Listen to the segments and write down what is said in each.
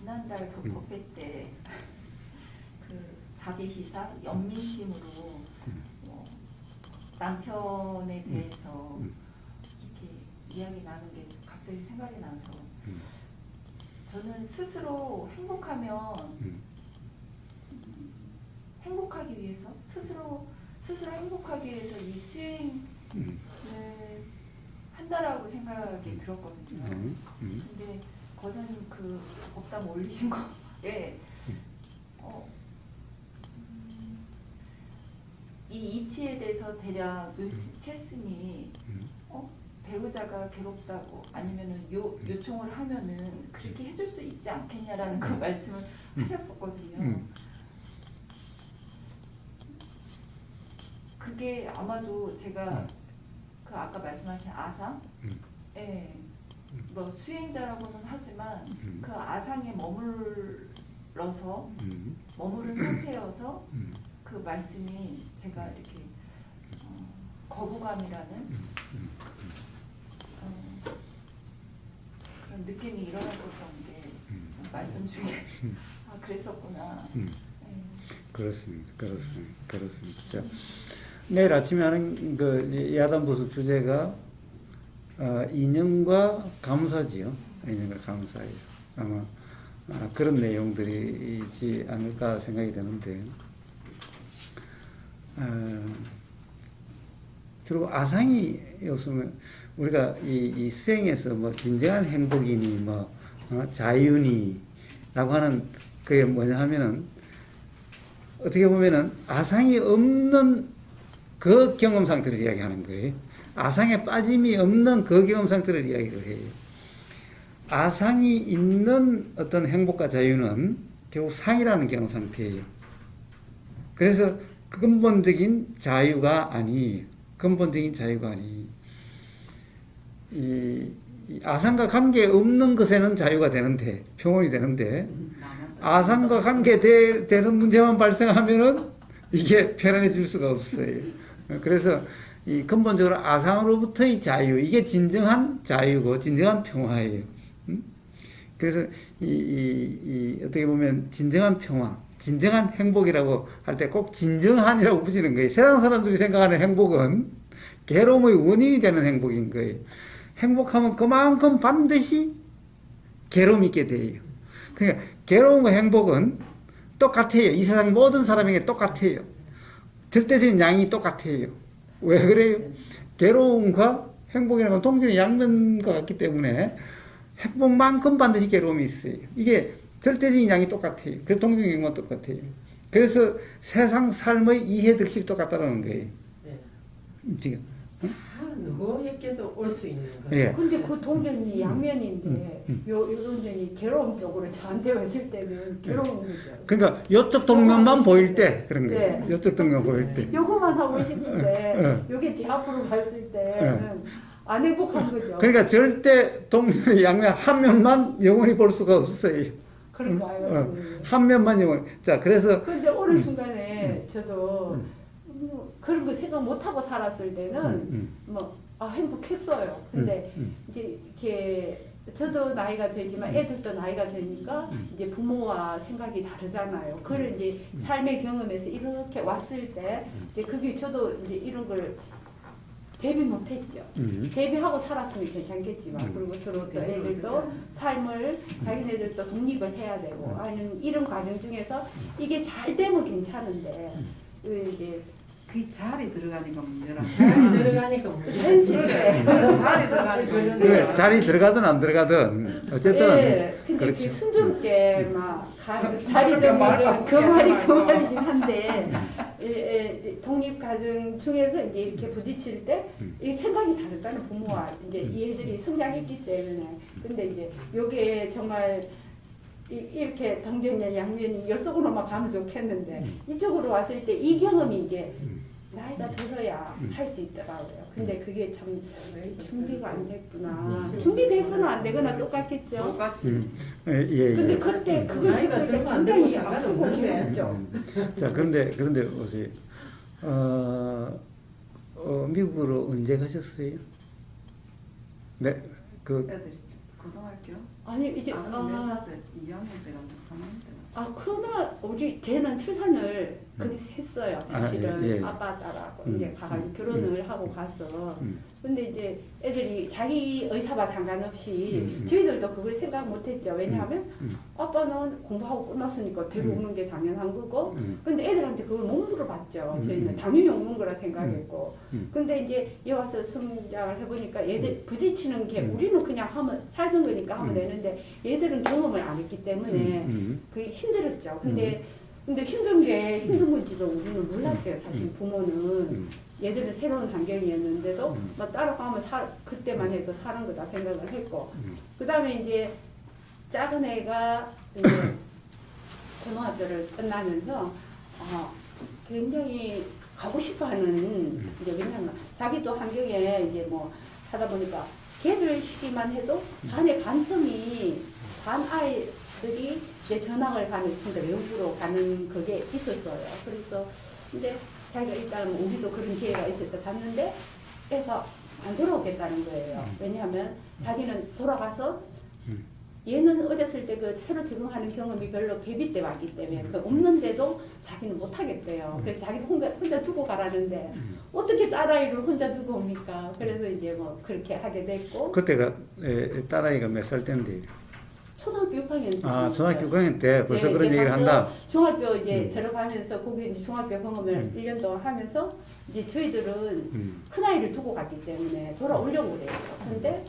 지난달 그 법회 때 그 자기 희사 연민심으로 남편에 대해서 이렇게 이야기 나눈 게 갑자기 생각이 나서 저는 스스로 행복하면 행복하기 위해서 스스로 행복하기 위해서 이 수행을 한다라고 생각이 들었거든요. 근데 거사님 그 법담 올리신 거에 이 이치에 대해서 대략 눈치챘으니 배우자가 괴롭다고 아니면은 요청을 하면은 그렇게 해줄 수 있지 않겠냐라는 그 말씀을 하셨었거든요. 그게 아마도 제가 그 아까 말씀하신 아상, 예, 뭐 수행자라고는 하지만 그 아상에 머물러서 머무른 상태여서 그 말씀이 제가 이렇게 거부감이라는 그런 느낌이 일어났었던 게 말씀 중에 그랬었구나. 그렇습니다. 내일 아침에 하는 그 야단보수 주제가 인연과 감사지요. 인연과 감사예요. 아마 그런 내용들이지 않을까 생각이 되는데, 그리고 아상이 없으면 우리가 이 수행에서 뭐 진정한 행복이니 뭐 자유니라고 하는 그게 뭐냐 하면은 어떻게 보면은 아상이 없는 그 경험 상태를 이야기하는 거예요. 아상에 빠짐이 없는 그 경험 상태를 이야기를 해요. 아상이 있는 어떤 행복과 자유는 결국 상이라는 경험 상태예요. 그래서 근본적인 자유가 아니, 이 아상과 관계 없는 것에는 자유가 되는데, 평온이 되는데, 아상과 관계되는 문제만 발생하면은 이게 편안해질 수가 없어요. 그래서 이 근본적으로 아상으로부터의 자유, 이게 진정한 자유고 진정한 평화예요. 그래서 어떻게 보면 진정한 평화, 진정한 행복이라고 할 때 꼭 진정한이라고 붙이는 거예요. 세상 사람들이 생각하는 행복은 괴로움의 원인이 되는 행복인 거예요. 행복하면 그만큼 반드시 괴로움이 있게 돼요. 그러니까 괴로움과 행복은 똑같아요. 이 세상 모든 사람에게 똑같아요. 절대적인 양이 똑같아요. 왜 그래요? 괴로움과 행복이라는 건 동전의 양면과 같기 때문에 행복만큼 반드시 괴로움이 있어요. 이게 절대적인 양이 똑같아요. 그래서 동전의 양만 똑같아요. 그래서 세상 삶의 이해득실이 똑같다는 거예요. 지금. 누구에게도 올 수 있는 거예요. 예. 근데 그 동전이 양면인데 요 동전이 괴로움 쪽으로 저한테 왔을 때는 괴로운 거죠. 그러니까 이쪽 동면만 보일 때 그런 거예요. 네. 이쪽 동면 보일 때. 요거만 하고 싶은데 요게 뒤 앞으로 갔을 때는 안 행복한 거죠. 그러니까 절대 동면의 양면 한 면만 영원히 볼 수가 없어요. 그러니까요. 한 면만 영원히. 자, 그래서 근데 어느 순간에 저도 그런 거 생각 못 하고 살았을 때는 행복했어요. 근데 이제 이렇게 저도 나이가 들지만 애들도 나이가 드니까 이제 부모와 생각이 다르잖아요. 그걸 이제 삶의 경험에서 이렇게 왔을 때 이제 그게 저도 이제 이런 걸 대비 못했죠. 대비하고 살았으면 괜찮겠지만 그리고 서로 또 애들도 삶을 자기네들도 독립을 해야 되고 아니면 이런 과정 중에서 이게 잘 되면 괜찮은데 이제 그 자리 들어가니까 문제라. 자리 들어가니까 현실에 자리 들어가니까 그 자리 들어가든 안 들어가든 어쨌든 예, 근데 그렇죠. 그 순조롭게 막 자리 들어가는 그 말이긴 한데 독립 과정 중에서 이제 이렇게 부딪힐 때 이 생각이 다르잖아요. 부모와 이제 이 애들이 성장했기 때문에. 근데 이제 요게 정말 이렇게 동전의 양면이 이쪽으로만 가면 좋겠는데 이쪽으로 왔을 때 이 경험이 이제 나이가 들어야 할 수 있더라고요. 근데 그게 참 준비가 안 됐구나. 준비되거나 안 되거나 똑같겠죠. 똑같이. 예. 근데 그때 그걸 나이가 했을 때 들면 안 되고 굉장히 상관은 아프고 없는데. 괴롭죠. 자, 그런데 보세요. 미국으로 언제 가셨어요? 네, 고등학교? 아니 이제 몇 살 때? 2학년 때가 몇 3학년 때가? 그날 우리 쟤는 출산을 그렇게 했어요. 사실은 예. 아빠 딸하고 이제 가가지고 결혼을 하고 가서. 근데 이제 애들이 자기 의사와 상관없이 저희들도 그걸 생각 못했죠. 왜냐하면 아빠는 공부하고 끝났으니까 데려오는 게 당연한 거고. 근데 애들한테 그걸 못 물어봤죠. 저희는 당연히 오는 거라 생각했고. 근데 이제 여기 와서 성장을 해보니까 얘들 부딪히는 게 우리는 그냥 하면 살던 거니까 하면 되는데 얘들은 경험을 안 했기 때문에 그게 힘들었죠. 근데 힘든 게 힘든 건지도 우리는 몰랐어요. 사실 부모는. 얘들은 새로운 환경이었는데도 막 따라가면 그때만 해도 사는 거다 생각을 했고. 그 다음에 이제 작은 애가 이제 고등학교를 끝나면서 굉장히 가고 싶어 하는, 이제 왜냐면 자기도 환경에 이제 뭐 하다 보니까 걔들 시기만 해도 반의 반성이 반 아이들이 이제 전학을 가는, 그러니까 외국으로 가는 그게 있었어요. 그래서 이제 자기가 일단 우리도 그런 기회가 있어서 갔는데 애가 안 돌아오겠다는 거예요. 왜냐하면 자기는 돌아가서 얘는 어렸을 때 그 새로 적응하는 경험이 별로 베비 때 왔기 때문에 그 없는데도 자기는 못 하겠대요. 그래서 자기는 혼자 두고 가라는데 어떻게 딸아이를 혼자 두고 옵니까? 그래서 이제 뭐 그렇게 하게 됐고. 그때가 딸아이가 몇 살 때인데? 초등학교 6학년 때. 초등학교 6학년 때 벌써 네, 그런 이제 얘기를 가서 한다. 중학교 이제 들어가면서 거기 이제 중학교 경험을 1년 동안 하면서 이제 저희들은 큰아이를 두고 갔기 때문에 돌아오려고 그래요. 근데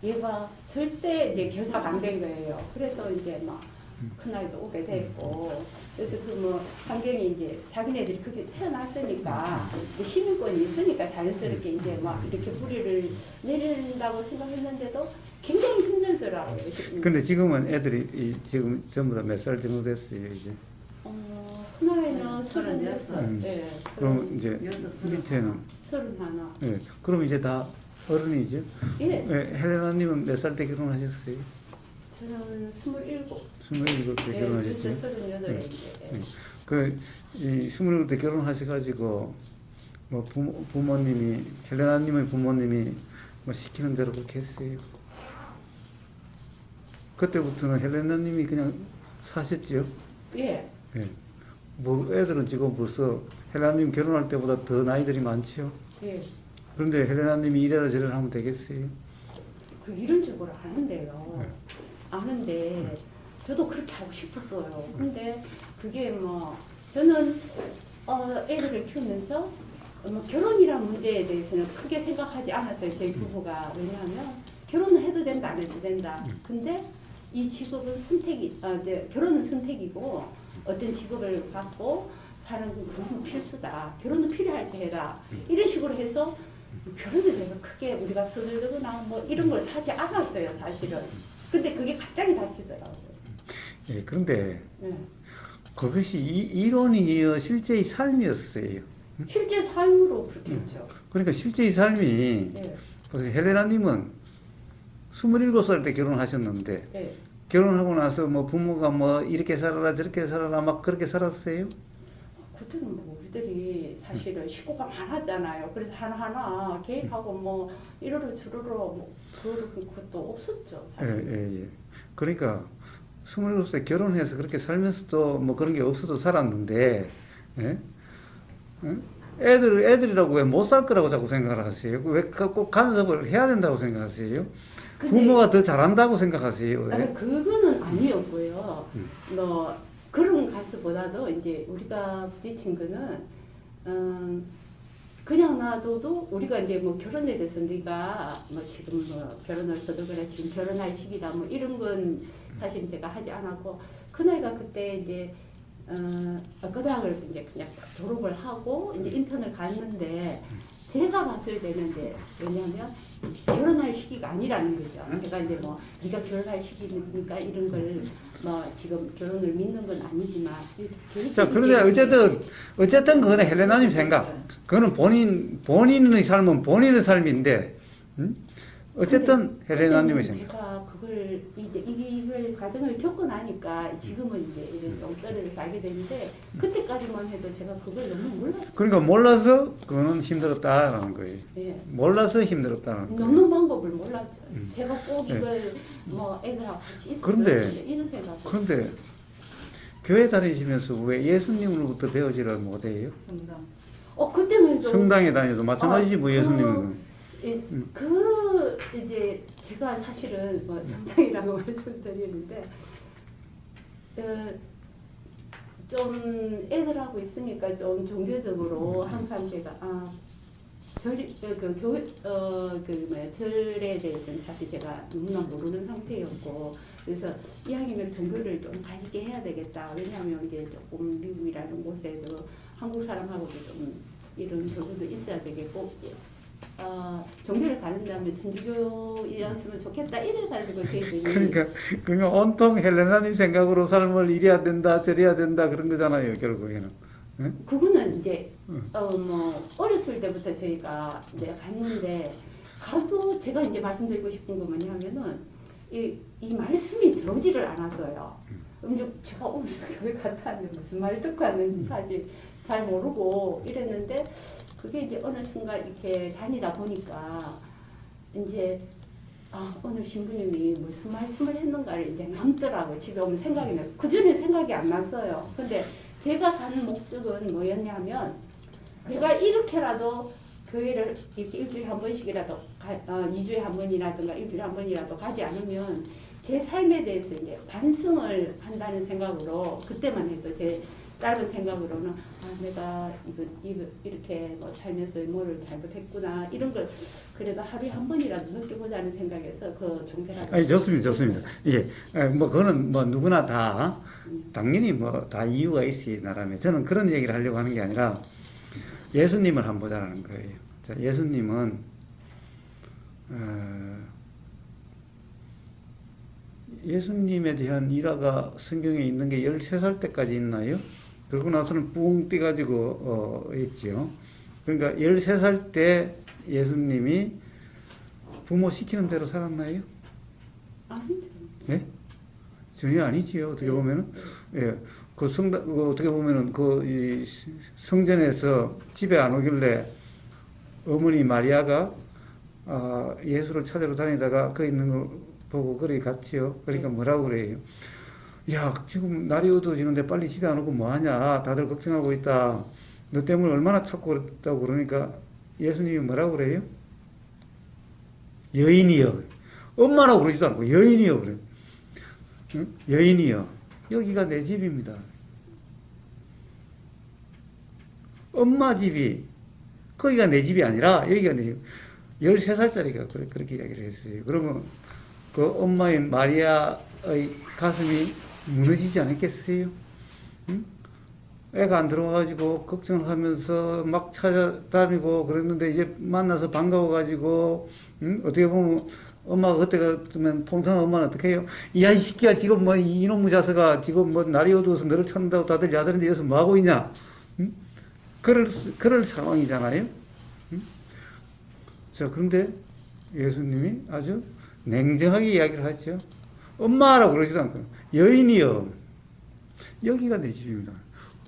얘가 절대 이제 결사가 안 된 거예요. 그래서 이제 막 큰아이도 오게 됐고, 그래서 그 뭐 환경이 이제 자기네들이 그렇게 태어났으니까 이제 시민권이 있으니까 자연스럽게 이제 막 이렇게 뿌리를 내린다고 생각했는데도 굉장히 힘들더라고요. 근데 지금은 애들이 지금 전부 다 몇 살 정도 됐어요, 이제? 큰아이는 36. 36. 네. 그럼 이제 밑에는? 31. 네. 그럼 이제 다 어른이죠? 예. 헬레나님은 몇 살 때 결혼하셨어요? 저는 27. 27때 결혼하셨죠? 38에 이 27때 결혼하셔가지고, 뭐 부모님이, 헬레나님의 부모님이 뭐 시키는 대로 그렇게 했어요. 그때부터는 헬레나님이 그냥 사셨죠? 예. 예. 뭐 애들은 지금 벌써 헬레나님 결혼할 때보다 더 나이들이 많죠? 예. 그런데 헬레나님이 이래라 저래라 하면 되겠어요? 그 이런 식으로 아는데요. 아는데 저도 그렇게 하고 싶었어요. 근데 그게 뭐 저는 애들을 키우면서 뭐 결혼이란 문제에 대해서는 크게 생각하지 않았어요. 저희 부부가. 왜냐하면 결혼은 해도 된다 안 해도 된다. 근데 이 직업은 선택이, 결혼은 선택이고 어떤 직업을 갖고 사는 건 필수다. 결혼은 필요할 때 해라. 이런 식으로 해서 결혼에 대해서 크게 우리가 서둘르거나 뭐 이런 걸 하지 않았어요, 사실은. 근데 그게 갑자기 닥치더라고요. 예, 그런데 네. 그것이 이론이요, 실제의 삶이었어요. 실제 삶으로 그렇게 했죠. 그러니까 실제의 삶이, 네. 헬레나님은 27살 때 결혼하셨는데, 네. 결혼하고 나서 뭐 부모가 뭐 이렇게 살아라 저렇게 살아라 막 그렇게 살았어요? 그때는 뭐 우리들이 사실은 식구가 많았잖아요. 그래서 하나하나 계획하고 뭐 이러로 저러로 뭐 그런 것도 없었죠. 예. 그러니까 27세 결혼해서 그렇게 살면서도 뭐 그런 게 없어도 살았는데, 예? 응? 애들이라고 왜 못 살 거라고 자꾸 생각을 하세요? 왜 꼭 간섭을 해야 된다고 생각하세요? 부모가 더 잘한다고 생각하세요? 왜? 아니, 그거는 아니었고요. 뭐 그런 가스보다도 이제 우리가 부딪힌 거는 그냥 놔둬도 우리가 이제 뭐 결혼에 대해서 네가 뭐 지금 뭐 결혼을 서둘러라 지금 결혼할 시기다 뭐 이런 건 사실 제가 하지 않았고 큰아이가 그때 이제 고등학을 이제 그냥 졸업을 하고 이제 인턴을 갔는데 제가 봤을 때는 이제 왜냐하면 결혼할 시기가 아니라는 거죠. 제가 이제 뭐 네가 결혼할 시기니까 이런 걸 뭐 지금 결혼을 믿는 건 아니지만 자, 그런데 어쨌든 그거는 헬레나님 생각. 그거는 본인의 삶은 본인의 삶인데, 어쨌든 헬레나님의 생각. 제가 그걸 이제 이걸 그 과정을 겪고 나니까 지금은 이제 이런 좀 떨어져서 알게 되는데 그때까지만 해도 제가 그걸 너무 몰랐어요. 그러니까 몰라서 그거는 힘들었다라는 거예요. 예. 몰라서 힘들었다는 거예요. 넘는 방법을 몰랐죠. 제가 꼭 이걸 뭐 애들하고 같이 있어야 그런데- 되는데 이런 생각. 그런데 교회 다니시면서 왜 예수님으로부터 배우지를 못해요? 그때만 해도 성당에 다녀도 마찬가지지 뭐 예수님은. 그 이제 제가 사실은 뭐 성당이라고 말씀드리는데 좀 애들하고 있으니까 좀 종교적으로 항상 제가 그 교회 그 뭐야 절에 대해서는 사실 제가 너무나 모르는 상태였고 그래서 이왕이면 종교를 좀 가지게 해야 되겠다. 왜냐하면 이제 조금 미국이라는 곳에도 한국 사람하고도 좀 이런 교류도 있어야 되겠고 종교를 가진다면 천주교였으면 좋겠다 이래가지고 저희들이 그러니까 온통 헬레나님 생각으로 삶을 이래야 된다 저래야 된다 그런 거잖아요 결국에는. 응? 그거는 이제 뭐 어렸을 때부터 저희가 이제 갔는데 가도 제가 이제 말씀드리고 싶은 건 뭐냐면은 이 말씀이 들어오지를 않았어요. 이제 제가 오늘 교회 갔다 왔는데 무슨 말 듣고 왔는지 사실 잘 모르고 이랬는데 그게 이제 어느 순간 이렇게 다니다 보니까 이제 오늘 신부님이 무슨 말씀을 했는가를 이제 남더라고요. 집에 오면 생각이 나요. 그전에 생각이 안 났어요. 근데 제가 가는 목적은 뭐였냐면 제가 이렇게라도 교회를 이렇게 일주일에 한 번씩이라도 2주에 한 번이라든가 일주일에 한 번이라도 가지 않으면 제 삶에 대해서 이제 반성을 한다는 생각으로 그때만 해도 제 짧은 생각으로는 내가 이거 이렇게 뭐 살면서 뭐를 잘못했구나 이런 걸 그래도 하루에 한 번이라도 느껴보자는 생각에서 그 종교라고. 아니 좋습니다. 예, 뭐 그거는 뭐 누구나 다 당연히 뭐 다 이유가 있어요 나라면. 저는 그런 얘기를 하려고 하는 게 아니라 예수님을 한번 보자는 거예요. 자, 예수님은 예수님에 대한 일화가 성경에 있는 게 13살 때까지 있나요? 그러고 나서는 뿡 뛰가지고 있죠. 그러니까 13살 때 예수님이 부모 시키는 대로 살았나요? 아니요. 예? 전혀 아니지요. 어떻게 보면은 예, 그 성당 어떻게 보면은 이 성전에서 집에 안 오길래 어머니 마리아가 예수를 찾으러 다니다가 그 있는 걸 보고 그리 갔지요. 그러니까 뭐라고 그래요? 야, 지금 날이 어두워지는데 빨리 집에 안 오고 뭐하냐? 다들 걱정하고 있다. 너 때문에 얼마나 찾고 있다고 그러니까 예수님이 뭐라고 그래요? 여인이여. 엄마라고 그러지도 않고 여인이여 그래. 응? 여인이여. 여기가 내 집입니다. 엄마 집이 거기가 내 집이 아니라 여기가 내 집. 13살짜리가 그렇게 이야기를 했어요. 그러면 그 엄마인 마리아의 가슴이 무너지지 않았겠어요? 응? 애가 안 들어와가지고 걱정을 하면서 막 찾아다니고 그랬는데 이제 만나서 반가워가지고 응? 어떻게 보면 엄마가 그때 같으면 통상 엄마는 어떻게 해요? 야, 이 새끼야 지금 뭐 이놈의 자식아 지금 뭐 날이 어두워서 너를 찾는다고 다들 야단인데 여기서 뭐 하고 있냐? 응? 그럴 상황이잖아요. 응? 자, 그런데 예수님이 아주 냉정하게 이야기를 하죠. 엄마라고 그러지도 않고 여인이여 여기가 내 집입니다.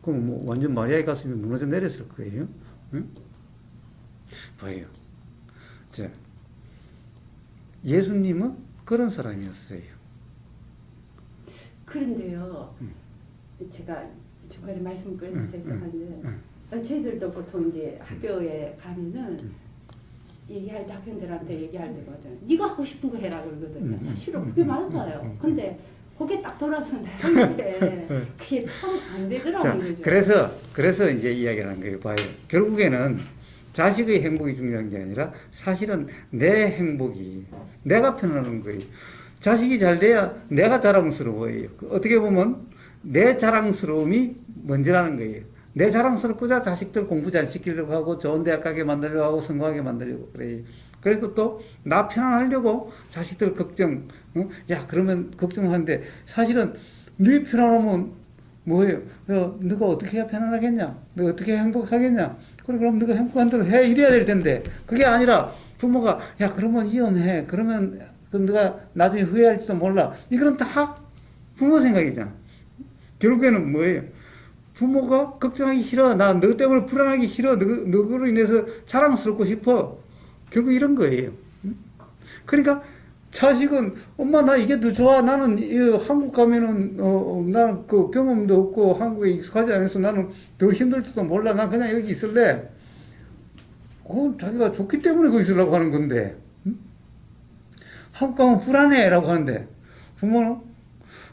그럼 뭐 완전 마리아의 가슴이 무너져 내렸을 거예요. 응? 봐요. 자, 예수님은 그런 사람이었어요. 그런데요, 제가 중간에 말씀 끊어서 죄송한데 저희들도 보통 이제 학교에 가면은 얘기할 때 학생들한테 얘기할 때거든. 네가 하고 싶은 거 해라 그러거든요. 사실은 그게 맞아요. 근데 그게 딱 돌아서 나한테 그게 참 안 되더라고요. 자, 그래서 이제 이야기를 한 거예요. 봐요. 결국에는 자식의 행복이 중요한 게 아니라 사실은 내 행복이 내가 편안한 거예요. 자식이 잘 돼야 내가 자랑스러워요. 어떻게 보면 내 자랑스러움이 먼저라는 거예요. 내 자랑스럽고자 자식들 공부 잘 시키려고 하고 좋은 대학 가게 만들려고 하고 성공하게 만들려고 그래요. 그리고 또 나 편안하려고 자식들 걱정. 야, 그러면 걱정하는데 사실은 네 편안하면 뭐예요? 야, 너가 어떻게 해야 편안하겠냐? 너가 어떻게 해야 행복하겠냐? 그럼 너가 행복한 대로 해 이래야 될 텐데 그게 아니라 부모가 야, 그러면 위험해. 그러면 너가 나중에 후회할지도 몰라. 이거는 다 부모 생각이잖아. 결국에는 뭐예요? 부모가 걱정하기 싫어. 나 너 때문에 불안하기 싫어. 너로 인해서 자랑스럽고 싶어. 결국 이런 거예요. 그러니까 자식은 엄마 나 이게 더 좋아. 나는 한국 가면은 나는 그 경험도 없고 한국에 익숙하지 않아서 나는 더 힘들지도 몰라. 난 그냥 여기 있을래. 그건 자기가 좋기 때문에 거기 있으려고 하는 건데. 한국 가면 불안해라고 하는데 부모는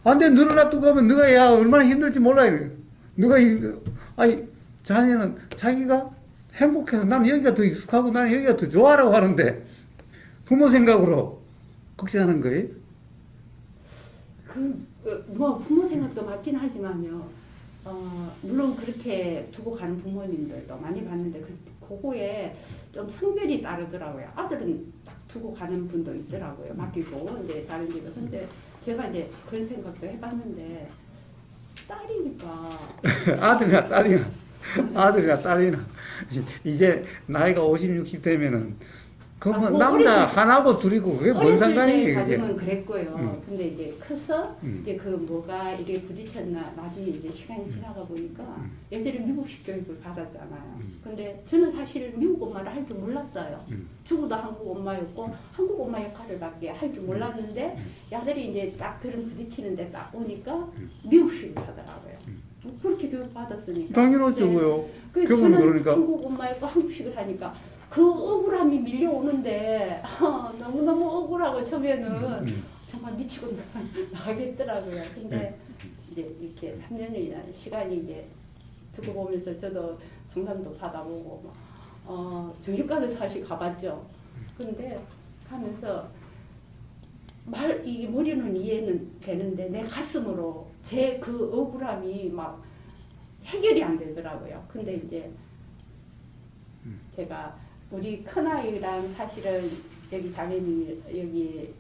안 돼. 너를 놔두고 가면 너가 야 얼마나 힘들지 몰라. 너가 아니 자녀는 자기가 행복해서 나는 여기가 더 익숙하고 나는 여기가 더 좋아라고 하는데 부모 생각으로 걱정하는 거예요. 뭐 부모 생각도 맞긴 하지만요. 물론 그렇게 두고 가는 부모님들도 많이 봤는데 그거에 좀 성별이 다르더라고요. 아들은 딱 두고 가는 분도 있더라고요. 맡기고 이제 다른 집에. 근데 제가 이제 그런 생각도 해봤는데 딸이니까 아들이나 딸이나 아들이나 딸이나 이제 나이가 50, 60 되면은 그뭐 뭐 남자 하나고 둘이고 그게 뭔 상관이에요 그게. 가정은 그랬고요. 근데 이제 커서 이제 그 뭐가 이게 부딪혔나 나중에 이제 시간이 지나가 보니까 애들이 미국식 교육을 받았잖아요. 근데 저는 사실 미국 엄마를 할 줄 몰랐어요. 죽어도 한국 엄마였고 한국 엄마 역할을밖에 할 줄 몰랐는데 야들이 이제 딱 그런 부딪히는데 딱 오니까 미국식을 하더라고요. 그렇게 교육 받았으니까. 당연하죠, 뭐요. 저는 그러니까. 한국 엄마였고 한국식을 하니까 그 억울함이 밀려오는데 너무너무 억울하고 처음에는 정말 미치고 나가겠더라고요. 근데 이제 이렇게 3년이나 시간이 이제 두고 보면서 저도 상담도 받아보고 중식가도 사실 가봤죠. 근데 가면서 이게 머리는 이해는 되는데 내 가슴으로 제 그 억울함이 막 해결이 안 되더라고요. 근데 이제 제가 우리 큰아이랑 사실은 여기 자매님 여기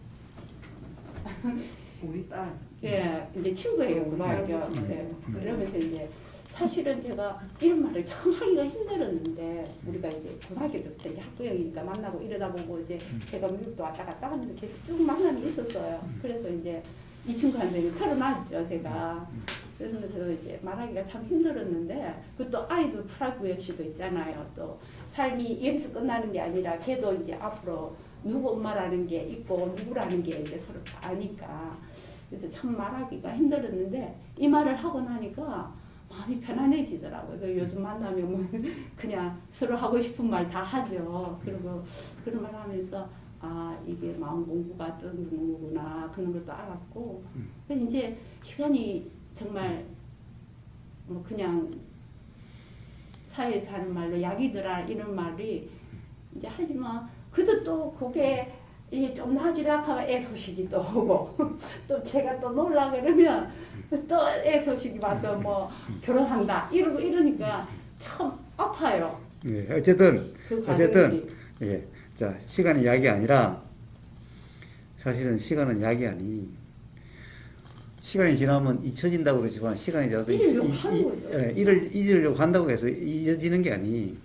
우리 딸. 예 이제 친구예요 고등학교. 네. 그러면서 이제 사실은 제가 이런 말을 참 하기가 힘들었는데 우리가 이제 고등학교 때부터 이제 학부형이니까 만나고 이러다 보고 이제 제가 미국도 왔다 갔다 하면서 계속 쭉 만남이 있었어요. 그래서 이제 이 친구한테 털어놨죠 제가. 그래서 이제 말하기가 참 힘들었는데 그것도 아이도 프라그의 수도 있잖아요. 또 삶이 여기서 끝나는 게 아니라 걔도 이제 앞으로 누구 엄마라는 게 있고 누구라는 게 이제 서로 다 아니까 그래서 참 말하기가 힘들었는데 이 말을 하고 나니까 마음이 편안해지더라고요. 그래서 요즘 만나면 뭐 그냥 서로 하고 싶은 말 다 하죠. 그리고 그런 말 하면서 아 이게 마음 공부가 뜨는 거구나 그런 것도 알았고 근데 이제 시간이 정말 뭐 그냥 사회에서 하는 말로 약이더라 이런 말이 이제 하지만 그래도 또 그게 이게 좀 나아지라 하면 애 소식이 또 오고 또 제가 또 놀라 그러면 또 애 소식이 와서 뭐 결혼한다 이러고 이러니까 참 아파요. 예, 어쨌든 과정들이. 예, 자 시간이 약이 아니라 사실은 시간은 약이 아니. 시간이 지나면 잊혀진다고 그러지만 시간이 지나도 잊으려고 한다고 해서 잊어지는 게 아니.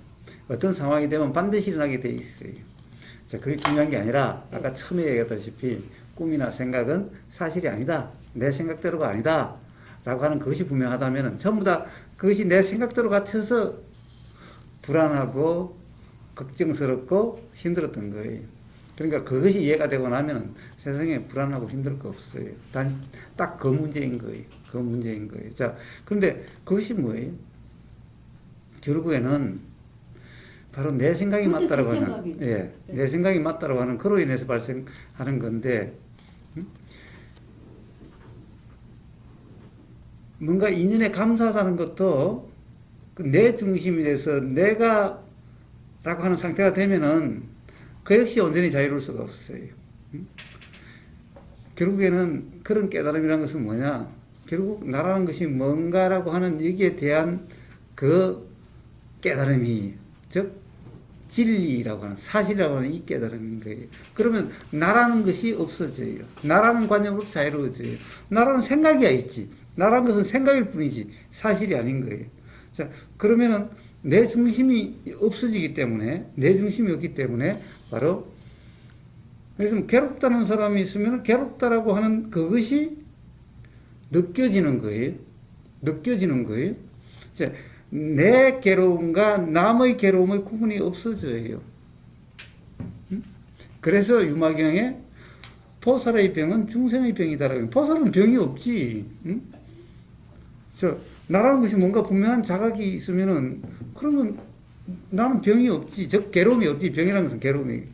어떤 상황이 되면 반드시 일어나게 돼 있어요. 자, 그게 중요한 게 아니라 아까 처음에 얘기했다시피 꿈이나 생각은 사실이 아니다. 내 생각대로가 아니다. 라고 하는 그것이 분명하다면 전부 다 그것이 내 생각대로 같아서 불안하고 걱정스럽고 힘들었던 거예요. 그러니까 그것이 이해가 되고 나면 세상에 불안하고 힘들 거 없어요. 딱 그 문제인 거예요. 그 문제인 거예요. 자, 그런데 그것이 뭐예요? 결국에는 바로 내 생각이 맞다라고 하는, 예, 내 생각이 맞다라고 하는 그로 인해서 발생하는 건데, 뭔가 인연에 감사하다는 것도 내 중심이 돼서 내가 라고 하는 상태가 되면은 그 역시 온전히 자유로울 수가 없어요. 결국에는 그런 깨달음이라는 것은 뭐냐? 결국 나라는 것이 뭔가라고 하는 여기에 대한 그 깨달음이, 즉 진리라고 하는, 사실이라고 하는 이 깨달음인 거예요. 그러면 나라는 것이 없어져요. 나라는 관념으로 자유로워져요. 나라는 생각이야 있지. 나라는 것은 생각일 뿐이지 사실이 아닌 거예요. 자, 그러면은 내 중심이 없어지기 때문에, 내 중심이 없기 때문에 바로 요즘 괴롭다는 사람이 있으면 괴롭다라고 하는 그것이 느껴지는 거예요. 느껴지는 거예요. 이제 내 괴로움과 남의 괴로움의 구분이 없어져요. 그래서 유마경에 보살의 병은 중생의 병이다라고. 보살은 병이 없지. 나라는 것이 뭔가 분명한 자각이 있으면은, 그러면 나는 병이 없지. 즉, 괴로움이 없지. 병이라는 것은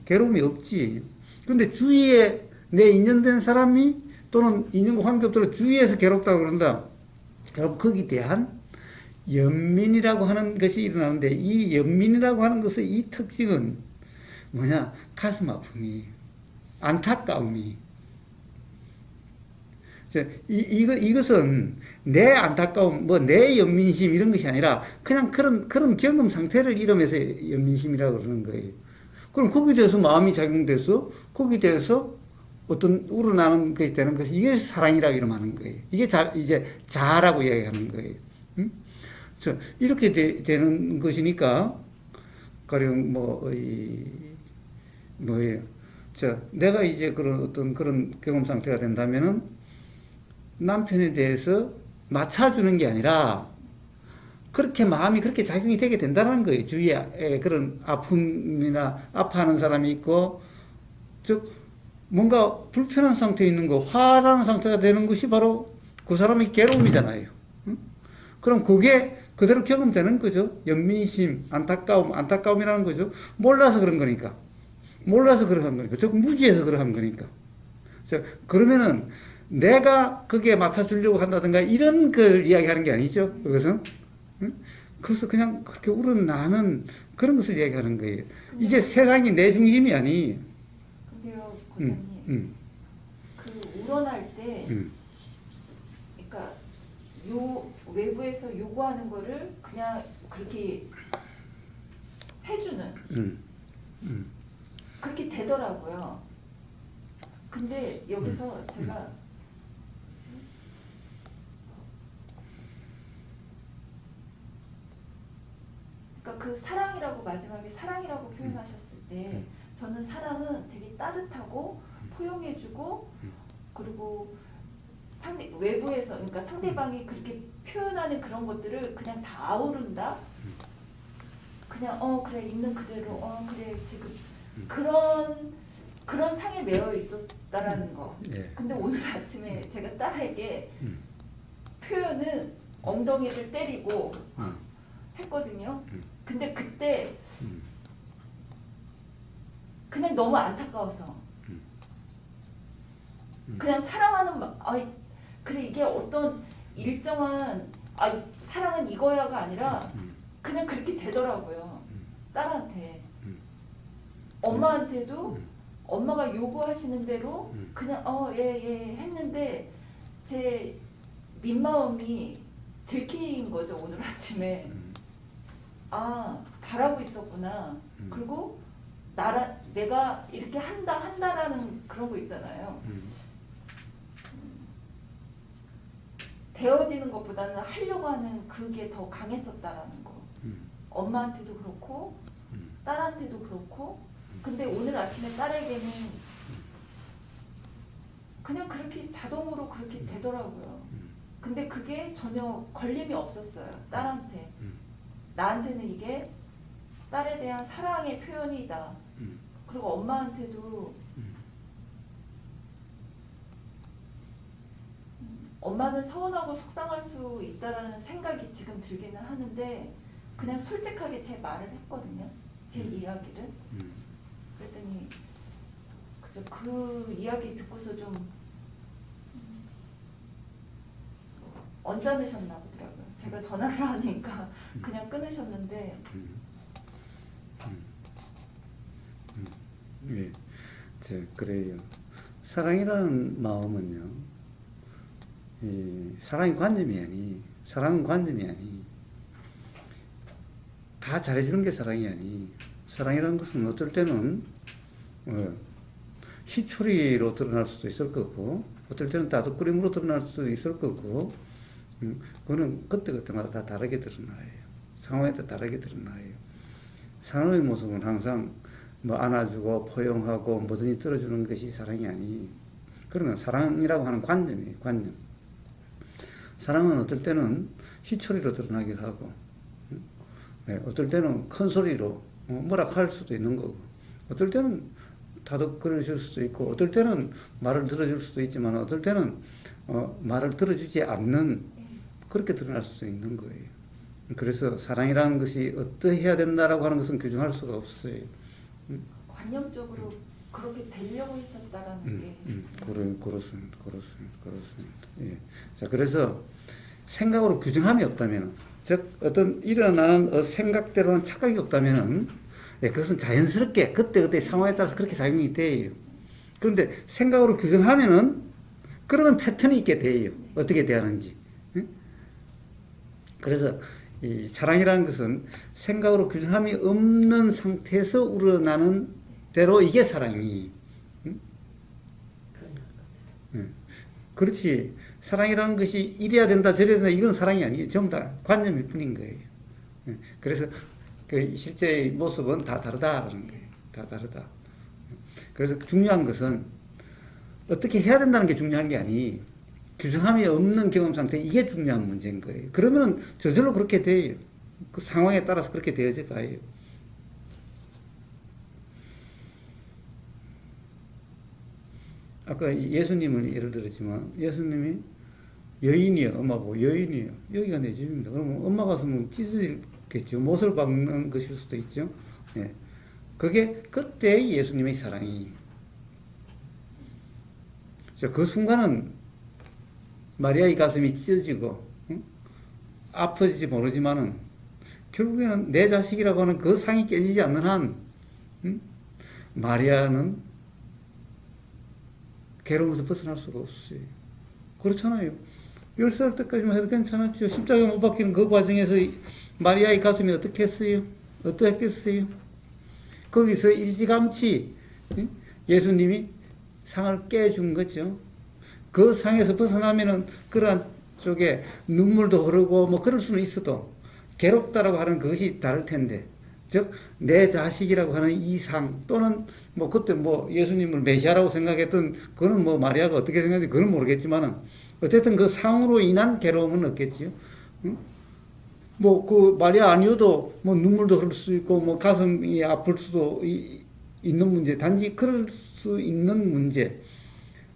괴로움이 없지. 근데 주위에 내 인연된 사람이 또는 인연과 관계없도록 주위에서 괴롭다고 그런다. 그럼 거기에 대한 연민이라고 하는 것이 일어나는데, 이 연민이라고 하는 것의 이 특징은 뭐냐? 가슴 아픔이, 안타까움이. 이것은 내 안타까움, 내 연민심 이런 것이 아니라 그냥 그런 경험 상태를 이름해서 연민심이라고 그러는 거예요. 그럼 거기에 대해서 마음이 작용돼서 거기에 대해서 어떤 우러나는 것이 되는 것이 이게 사랑이라고 이름하는 거예요. 이게 이제 자라고 이야기하는 거예요. 이렇게 되는 것이니까 가령 뭐예요? 내가 이제 그런 경험 상태가 된다면은 남편에 대해서 맞춰주는 게 아니라 그렇게 마음이 그렇게 작용이 되게 된다는 거예요. 주위에 그런 아픔이나 아파하는 사람이 있고, 즉 뭔가 불편한 상태에 있는 거, 화라는 상태가 되는 것이 바로 그 사람의 괴로움이잖아요. 그럼 그게 그대로 경험되는 거죠. 연민심, 안타까움이라는 거죠. 몰라서 그런 거니까. 즉 무지해서 그런 거니까. 그러면은 내가 거기에 맞춰주려고 한다든가 이런 걸 이야기하는 게 아니죠. 그것은. 그래서 그냥 그렇게 우러나는 그런 것을 이야기하는 거예요. 이제 세상이 내 중심이 아니. 근데요, 고사님. 그 우러날 때, 그러니까 외부에서 요구하는 거를 그냥 그렇게 해주는. 그렇게 되더라고요. 근데 여기서 제가 그러니까 그 사랑이라고 마지막에 사랑이라고 표현하셨을 때 저는 사랑은 되게 따뜻하고 포용해주고 그리고 외부에서 그러니까 상대방이 그렇게 표현하는 그런 것들을 그냥 다 아우른다. 그냥 그래 있는 그대로 그래 지금 그런 상에 매여 있었다라는 거. 예. 근데 오늘 아침에 제가 딸에게 표현은 엉덩이를 때리고 했거든요. 근데 그때 그냥 너무 안타까워서 그냥 사랑하는 그래 이게 어떤 일정한 사랑은 이거야가 아니라 그냥 그렇게 되더라고요. 딸한테. 엄마한테도 엄마가 요구하시는 대로 그냥 예 했는데 제 민마음이 들킨 거죠. 오늘 아침에. 바라고 있었구나. 그리고 내가 이렇게 한다라는 그런 거 있잖아요. 되어지는 것보다는 하려고 하는 그게 더 강했었다라는 거. 엄마한테도 그렇고 딸한테도 그렇고. 근데 오늘 아침에 딸에게는 그냥 그렇게 자동으로 그렇게 되더라고요. 근데 그게 전혀 걸림이 없었어요. 딸한테. 나한테는 이게 딸에 대한 사랑의 표현이다. 그리고 엄마한테도 엄마는 서운하고 속상할 수 있다라는 생각이 지금 들기는 하는데 그냥 솔직하게 제 말을 했거든요. 제 이야기를. 그랬더니 그 이야기 듣고서 좀 언짢으셨나 보더라고요. 제가 전화를 하니까 그냥 끊으셨는데 예, 그래요. 사랑이라는 마음은요, 사랑은 관점이 아니, 다 잘해주는 게 사랑이 아니. 사랑이라는 것은 어떨 때는 희초리로 드러날 수도 있을 거고, 어떨 때는 따뜻거림으로 드러날 수도 있을 거고, 그거는 그때마다 다 다르게 드러나요. 상황에 따라 다르게 드러나요. 사랑의 모습은 항상 안아주고 포용하고 뭐든지 들어주는 것이 사랑이 아니. 그러면 사랑이라고 하는 관념이에요. 관념. 사랑은 어떨 때는 희초리로 드러나기도 하고, 네, 어떨 때는 큰 소리로 뭐라 할 수도 있는 거고, 어떨 때는 다독거려줄 수도 있고, 어떨 때는 말을 들어줄 수도 있지만, 어떨 때는 말을 들어주지 않는, 그렇게 드러날 수도 있는 거예요. 그래서 사랑이라는 것이 어떠해야 된다라고 하는 것은 규정할 수가 없어요. 관념적으로 그렇게 되려고 했었다라는 게. 그렇습니다. 예. 자, 그래서 생각으로 규정함이 없다면, 즉, 어떤 일어나는 생각대로는 착각이 없다면은, 예, 그것은 자연스럽게 그때 상황에 따라서 그렇게 작용이 돼요. 그런데 생각으로 규정하면은, 그러면 패턴이 있게 돼요. 어떻게 대하는지. 응? 그래서 이 사랑이라는 것은 생각으로 규정함이 없는 상태에서 우러나는 대로 이게 사랑이. 응? 응. 그렇지. 사랑이라는 것이 이래야 된다 저래야 된다 이건 사랑이 아니에요. 전부 다 관념일 뿐인 거예요. 응. 그래서 그 실제의 모습은 다 다르다 그런 거예요. 다 다르다. 그래서 중요한 것은 어떻게 해야 된다는 게 중요한 게 아니 규정함이 없는 경험 상태 이게 중요한 문제인 거예요. 그러면 저절로 그렇게 돼요. 그 상황에 따라서 그렇게 되어져 가요. 아까 예수님을 예를 들었지만 예수님이 여인이요. 엄마 보고 여인이요. 여기가 내 집입니다. 그러면 엄마 가서는 찢어지겠죠. 못을 박는 것일 수도 있죠. 예. 그게 그때의 예수님의 사랑이. 그 순간은 마리아의 가슴이 찢어지고 아프지 모르지만은 결국에는 내 자식이라고 하는 그 상이 깨지지 않는 한 마리아는 괴로움에서 벗어날 수가 없어요. 그렇잖아요. 10살 때까지만 해도 괜찮았죠. 십자가 못 박히는 그 과정에서 마리아의 가슴이 어떻게 했어요? 어떠했겠어요? 거기서 일찌감치 예수님이 상을 깨준 거죠. 그 상에서 벗어나면은 그러한 쪽에 눈물도 흐르고 뭐 그럴 수는 있어도 괴롭다라고 하는 그것이 다를 텐데, 즉 내 자식이라고 하는 이 상 또는 뭐 그때 뭐 예수님을 메시아라고 생각했던 그거는 뭐 마리아가 어떻게 생각했는지 그건 모르겠지만은 어쨌든 그 상으로 인한 괴로움은 없겠지요. 뭐 그 마리아 아니어도 뭐 눈물도 흐를 수 있고 뭐 가슴이 아플 수도 있는 문제, 단지 그럴 수 있는 문제,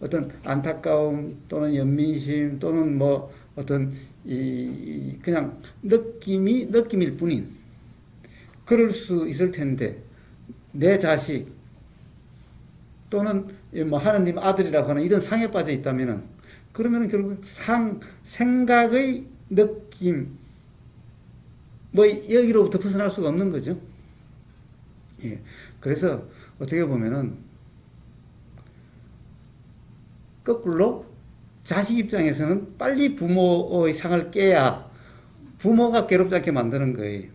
어떤 안타까움 또는 연민심 또는 뭐 어떤 그냥 느낌일 뿐인 그럴 수 있을 텐데, 내 자식 또는 뭐 하느님 아들이라고 하는 이런 상에 빠져 있다면은 그러면은 결국 생각의 느낌 뭐 여기로부터 벗어날 수가 없는 거죠. 예. 그래서 어떻게 보면은 거꾸로 자식 입장에서는 빨리 부모의 상을 깨야 부모가 괴롭지 않게 만드는 거예요.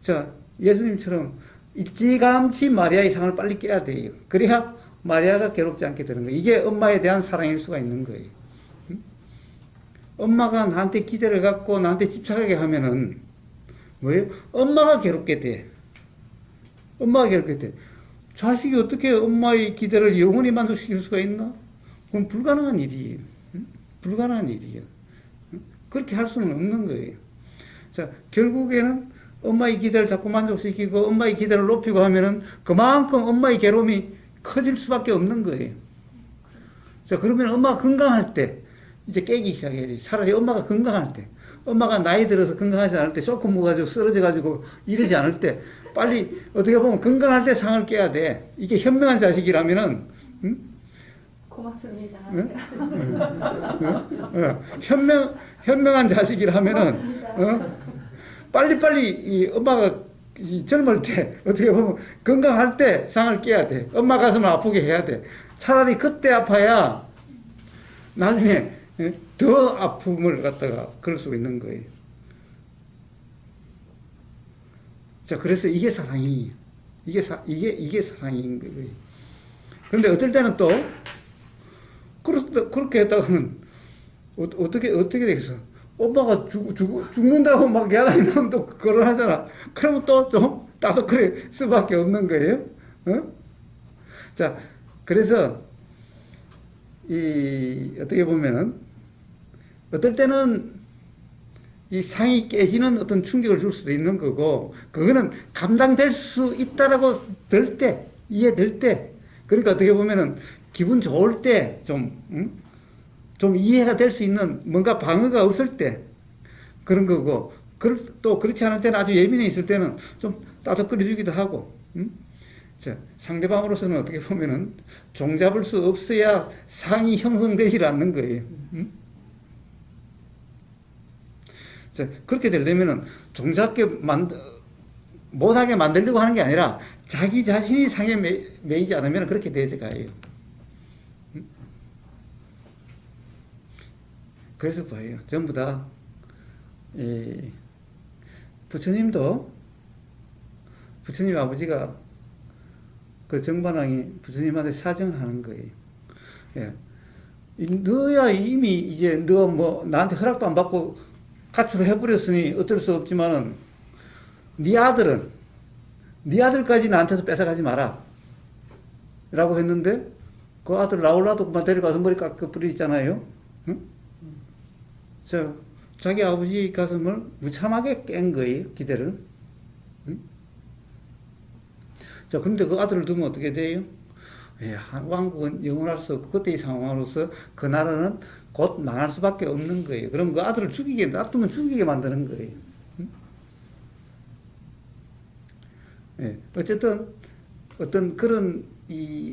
자, 예수님처럼 일찌감치 마리아의 상을 빨리 깨야 돼요. 그래야 마리아가 괴롭지 않게 되는 거예요. 이게 엄마에 대한 사랑일 수가 있는 거예요. 엄마가 나한테 기대를 갖고 나한테 집착하게 하면은 뭐예요? 엄마가 괴롭게 돼. 엄마가 괴롭게 돼. 자식이 어떻게 엄마의 기대를 영원히 만족시킬 수가 있나? 그건 불가능한 일이에요. 불가능한 일이에요. 그렇게 할 수는 없는 거예요. 자, 결국에는 엄마의 기대를 자꾸 만족시키고 엄마의 기대를 높이고 하면은 그만큼 엄마의 괴로움이 커질 수밖에 없는 거예요. 자, 그러면 엄마가 건강할 때 이제 깨기 시작해야 돼. 차라리 엄마가 건강할 때, 엄마가 나이 들어서 건강하지 않을 때, 쇼크 먹어가지고 쓰러져가지고 이러지 않을 때, 빨리 어떻게 보면 건강할 때 상을 깨야 돼. 이게 현명한 자식이라면은, 응? 고맙습니다. 응? 현명한 자식이라면은, 빨리빨리 이 엄마가 젊을 때, 어떻게 보면 건강할 때 상을 깨야 돼. 엄마 가슴을 아프게 해야 돼. 차라리 그때 아파야 나중에 더 아픔을 갖다가 그럴 수가 있는 거예요. 자, 그래서 이게 사랑이, 이게 사랑인 거예요. 그런데 어떨 때는 또, 그렇게 했다가는, 어떻게 되겠어? 엄마가 죽는다고 막 야단이면 또 그걸 하잖아. 그러면 또 좀 따뜻할 수밖에 없는 거예요. 자, 그래서, 어떻게 보면은, 어떨 때는 이 상이 깨지는 어떤 충격을 줄 수도 있는 거고, 그거는 감당될 수 있다라고 들 때, 이해될 때, 그러니까 어떻게 보면은 기분 좋을 때 좀 이해가 될 수 있는 뭔가 방어가 없을 때 그런 거고, 또 그렇지 않을 때는 아주 예민해 있을 때는 좀 따뜻거려주기도 하고, 자, 상대방으로서는 어떻게 보면은 종잡을 수 없어야 상이 형성되지 않는 거예요. 자, 그렇게 되려면은 종잡게 못하게 만들려고 하는 게 아니라 자기 자신이 상에 매이지 않으면 그렇게 되어가요. 그래서 봐요. 전부 다 부처님도 부처님 아버지가 그 정반왕이 부처님한테 사정을 하는 거예요. 예. 너야 이미 이제 너 뭐 나한테 허락도 안 받고 가출을 해버렸으니 어쩔 수 없지만은 네 아들까지 나한테서 뺏어가지 마라 라고 했는데 그 아들 라울라도 그만 데려가서 머리 깎아버리잖아요. 응? 자기 아버지 가슴을 무참하게 깬 거예요. 기대를. 응? 자, 근데 그 아들을 두면 어떻게 돼요? 예, 왕국은 영원할 수 없고 그때의 상황으로서 그 나라는 곧 망할 수밖에 없는 거예요. 그럼 그 아들을 놔두면 죽이게 만드는 거예요. 응? 예, 어쨌든 어떤 그런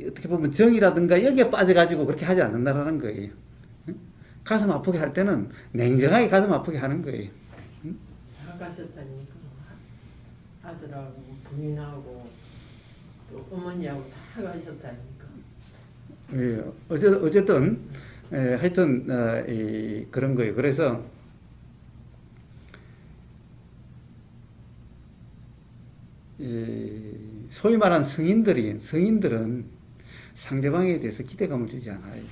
어떻게 보면 정이라든가 여기에 빠져가지고 그렇게 하지 않는다라는 거예요. 응? 가슴 아프게 할 때는 냉정하게 가슴 아프게 하는 거예요. 응? 다 가셨다니까. 아들하고 부인하고 또 어머니하고 다 가셨다니까. 예, 어쨌든 하여튼 그런 거예요. 그래서 소위 말하는 성인들은 상대방에 대해서 기대감을 주지 않아요.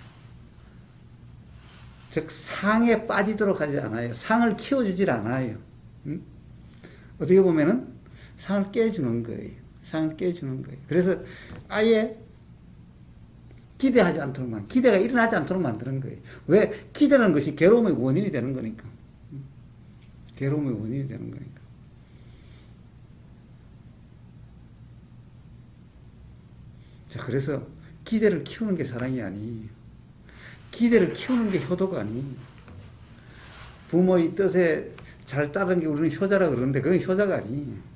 즉 상에 빠지도록 하지 않아요. 상을 키워주질 않아요. 어떻게 보면은 상을 깨주는 거예요. 상을 깨주는 거예요. 그래서 아예 기대하지 않도록 기대가 일어나지 않도록 만드는 거예요. 왜? 기대라는 것이 괴로움의 원인이 되는 거니까. 괴로움의 원인이 되는 거니까. 자, 그래서 기대를 키우는 게 사랑이 아니에요. 기대를 키우는 게 효도가 아니에요. 부모의 뜻에 잘 따르는 게 우리는 효자라 그러는데 그건 효자가 아니에요.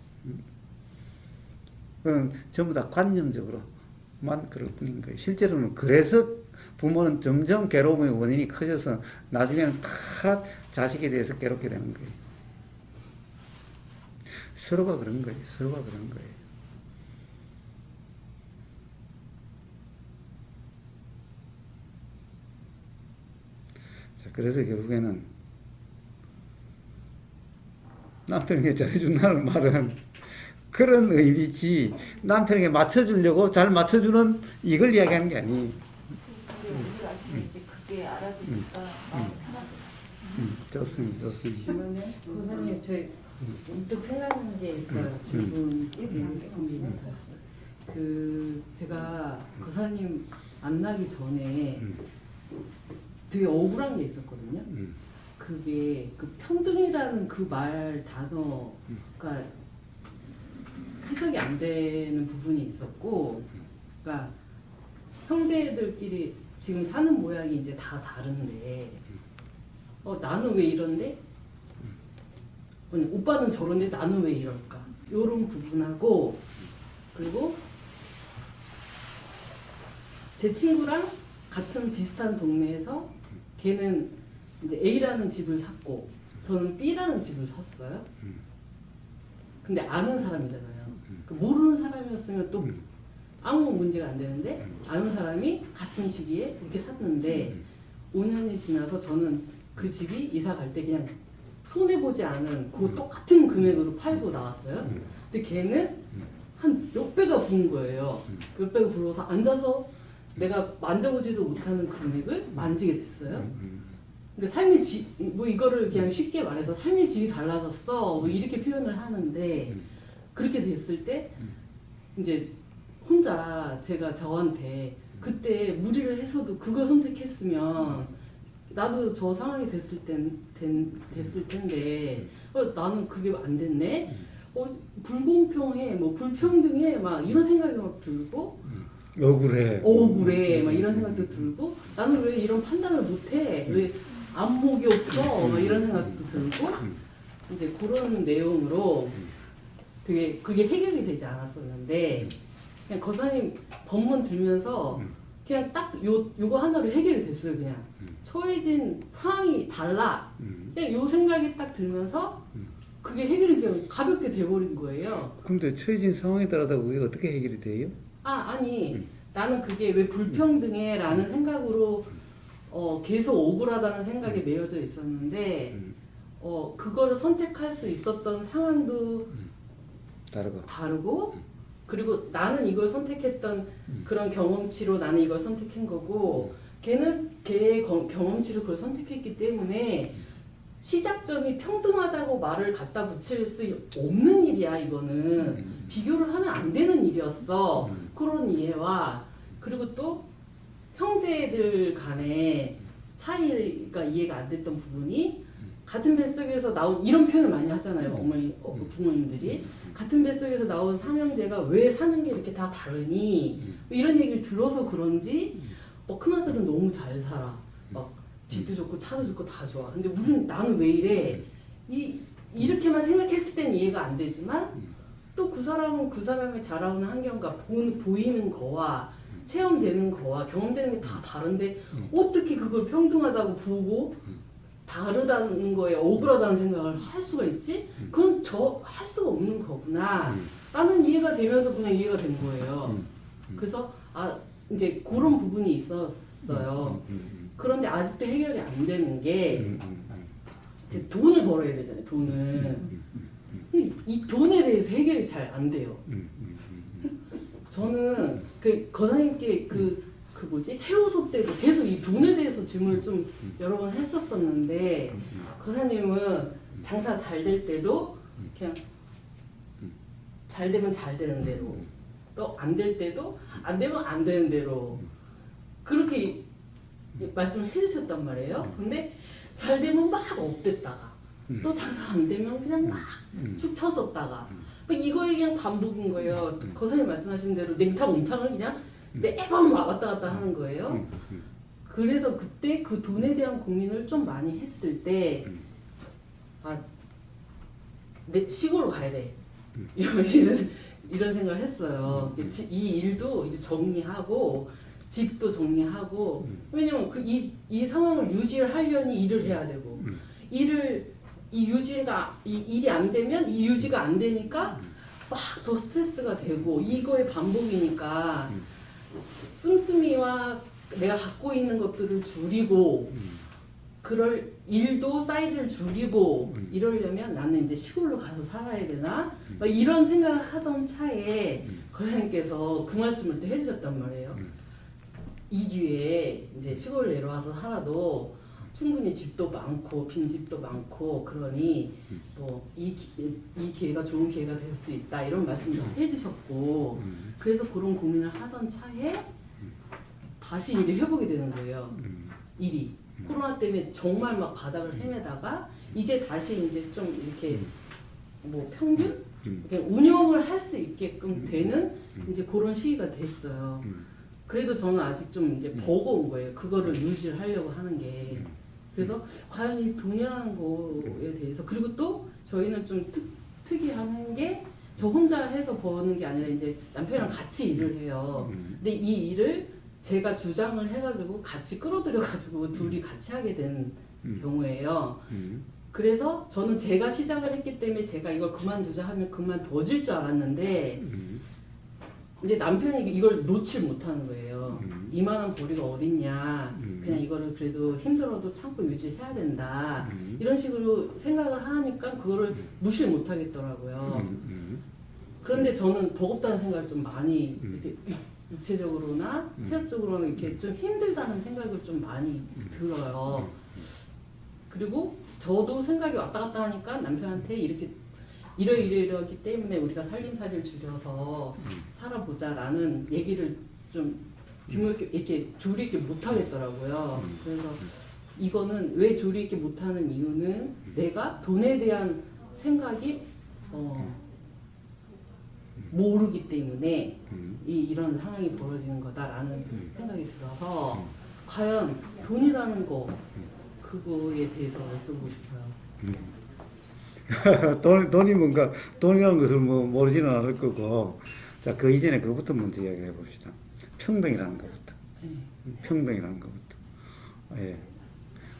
그건 전부 다 관념적으로만 그럴 뿐인 거예요. 실제로는 그래서 부모는 점점 괴로움의 원인이 커져서 나중에는 다 자식에 대해서 괴롭게 되는 거예요. 서로가 그런 거예요. 서로가 그런 거예요. 자, 그래서 결국에는 남편에게 잘해준다는 말은 그런 의미지 남편에게 맞춰주려고 잘 맞춰주는 이걸 이야기하는 게 아니에요. 근데 오늘 아침에 이제 그게 알아지니까 마음이 편하더라고요. 좋습니다. 선생님, 저희 문득 생각나는 게 있어요. 질문 드리는 게 있어요. 제가 거사님 만나기 전에 되게 억울한 게 있었거든요. 그게 그 평등이라는 그 말 단어가 해석이 안 되는 부분이 있었고, 그러니까 형제들끼리 지금 사는 모양이 이제 다 다른데, 나는 왜 이런데? 오빠는 저런데 나는 왜 이럴까? 이런 부분하고, 그리고 제 친구랑 같은 비슷한 동네에서 걔는 이제 A라는 집을 샀고 저는 B라는 집을 샀어요. 근데 아는 사람이잖아요. 모르는 사람이었으면 또 아무 문제가 안 되는데 아는 사람이 같은 시기에 이렇게 샀는데 5년이 지나서 저는 그 집이 이사 갈 때 그냥 손해보지 않은 그 똑같은 금액으로 팔고 나왔어요. 근데 걔는 한 몇 배가 부은 거예요. 몇 배가 불어서 앉아서 내가 만져보지도 못하는 금액을 만지게 됐어요. 근데 삶의 뭐 이거를 그냥 쉽게 말해서 삶의 질이 달라졌어. 뭐 이렇게 표현을 하는데 그렇게 됐을 때 이제 혼자 제가 저한테 그때 무리를 해서도 그걸 선택했으면 나도 저 상황이 됐을 텐데 나는 그게 안 됐네. 불공평해, 뭐 불평등해, 막 이런 생각이 막 들고 억울해, 막 이런 생각도 들고 나는 왜 이런 판단을 못해? 왜 안목이 없어? 막 이런 생각도 들고 이제 그런 내용으로 되게 그게 해결이 되지 않았었는데 그냥 거사님 법문 들면서 그냥 딱 요거 하나로 해결이 됐어요. 그냥 처해진 상황이 달라. 그냥 요 생각이 딱 들면서 그게 해결이 그냥 가볍게 돼버린 거예요. 근데 처해진 상황에 따라서 그게 어떻게 해결이 돼요? 아니 나는 그게 왜 불평등해 라는 생각으로 계속 억울하다는 생각에 매여져 있었는데 그거를 선택할 수 있었던 상황도 다르고 그리고 나는 이걸 선택했던 그런 경험치로 나는 이걸 선택한 거고 걔는 걔의 경험치로 그걸 선택했기 때문에 시작점이 평등하다고 말을 갖다 붙일 수 없는 일이야. 이거는 비교를 하면 안 되는 일이었어. 그런 이해와 그리고 또 형제들 간의 차이가 이해가 안 됐던 부분이 같은 뱃속에서 나온 이런 표현을 많이 하잖아요. 부모님들이 같은 뱃속에서 나온 삼형제가 왜 사는 게 이렇게 다 다르니 이런 얘기를 들어서 그런지 큰아들은 너무 잘 살아. 막 집도 좋고 차도 좋고 다 좋아. 근데 나는 왜 이래? 이렇게만 생각했을 땐 이해가 안 되지만 또 그 사람은 그 사람의 자라오는 환경과 보이는 거와 체험되는 거와 경험되는 게 다 다른데 어떻게 그걸 평등하다고 보고 다르다는 거에 억울하다는 생각을 할 수가 있지? 그건 할 수가 없는 거구나 라는 이해가 되면서 그냥 이해가 된 거예요. 그래서 이제 그런 부분이 있었어요. 그런데 아직도 해결이 안 되는 게 이제 돈을 벌어야 되잖아요. 돈을. 이 돈에 대해서 해결이 잘 안 돼요. 저는 거사님께 해오소 때도 계속 이 돈에 대해서 질문을 좀 여러 번 했었었는데 거사님은 장사 잘 될 때도 그냥 잘 되면 잘 되는 대로 또 안 될 때도 안 되면 안 되는 대로 그렇게 말씀을 해주셨단 말이에요. 근데 잘 되면 막 업됐다가 또 장사 안 되면 그냥 막 축 처졌다가 이거에 그냥 반복인 거예요. 거사님 말씀하신 대로 냉탕 온탕을 그냥 매번 왔다 갔다 하는 거예요. 그래서 그때 그 돈에 대한 고민을 좀 많이 했을 때 내 시골로 가야 돼. 이런 생각을 했어요. 이 일도 이제 정리하고 집도 정리하고 왜냐면 이 상황을 유지를 하려니 일을 해야 되고 일이 안 되면 이 유지가 안 되니까 막 더 스트레스가 되고 이거의 반복이니까 씀씀이와 내가 갖고 있는 것들을 줄이고 그럴 일도 사이즈를 줄이고 이러려면 나는 이제 시골로 가서 살아야 되나 막 이런 생각을 하던 차에 거사님께서 그 말씀을 또 해주셨단 말이에요. 이 기회에 이제 시골 내려와서 살아도 충분히 집도 많고 빈집도 많고 그러니 뭐 이 기회가 좋은 기회가 될 수 있다 이런 말씀도 해주셨고 그래서 그런 고민을 하던 차에 다시 이제 회복이 되는 거예요. 일이 코로나 때문에 정말 막 바닥을 헤매다가 이제 다시 이제 좀 이렇게 뭐 평균 그냥 운영을 할 수 있게끔 되는 이제 그런 시기가 됐어요. 그래도 저는 아직 좀 이제 버거운 거예요. 그거를 유지를 하려고 하는 게. 그래서 과연 이 돈이라는 거에 대해서 그리고 또 저희는 좀 특이한 게 저 혼자 해서 버는 게 아니라 이제 남편이랑 같이 일을 해요. 근데 이 일을 제가 주장을 해가지고 같이 끌어들여가지고 둘이 같이 하게 된 경우예요. 그래서 저는 제가 시작을 했기 때문에 제가 이걸 그만두자 하면 그만둬질 줄 알았는데 이제 남편이 이걸 놓칠 못하는 거예요. 이만한 벌이가 어딨냐. 그냥 이거를 그래도 힘들어도 참고 유지해야 된다. 이런 식으로 생각을 하니까 그거를 무시를 못하겠더라고요. 그런데 저는 버겁다는 생각을 좀 많이 이렇게 육체적으로나 체력적으로는 이렇게 좀 힘들다는 생각을 좀 많이 들어요. 그리고 저도 생각이 왔다 갔다 하니까 남편한테 이렇게 이러이러이러기 때문에 우리가 살림살이를 줄여서 살아보자라는 얘기를 좀 규모 있게 이렇게 조리 있게 못 하겠더라고요. 그래서 이거는 왜 조리 있게 못하는 이유는 내가 돈에 대한 생각이 모르기 때문에 이런 상황이 벌어지는 거다라는 생각이 들어서 과연 돈이라는 거 그거에 대해서 여쭤보고 싶어요. 돈이 뭔가, 돈이라는 것을 뭐 모르지는 않을 거고, 자, 그 이전에 그것부터 먼저 이야기해 봅시다. 평등이라는 것부터. 평등이라는 것부터. 예.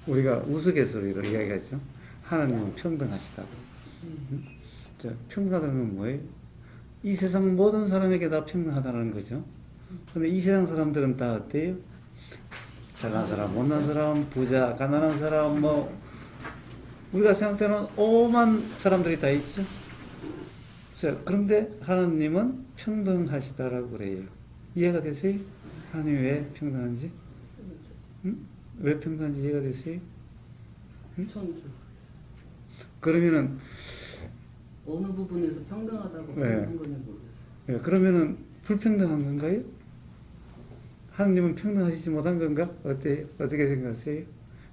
우리가 우스갯소리로 이야기하죠. 하나님은 평등하시다고. 자, 평등하다는 뭐예요? 이 세상 모든 사람에게 다 평등하다는 거죠. 근데 이 세상 사람들은 다 어때요? 잘난 사람, 못난 사람, 부자, 가난한 사람, 뭐, 우리가 생각하는 오만 사람들이 다 있죠. 자, 그런데 하나님은 평등하시다라고 그래요. 이해가 되세요? 하나님이 왜 평등한지? 응? 왜 평등한지 이해가 되세요? 응? 그러면은 어느 부분에서 평등하다고 네. 하는 건지 모르겠어요. 예, 그러면은 불평등한 건가요? 하나님은 평등하시지 못한 건가? 어때요? 어떻게 생각하세요?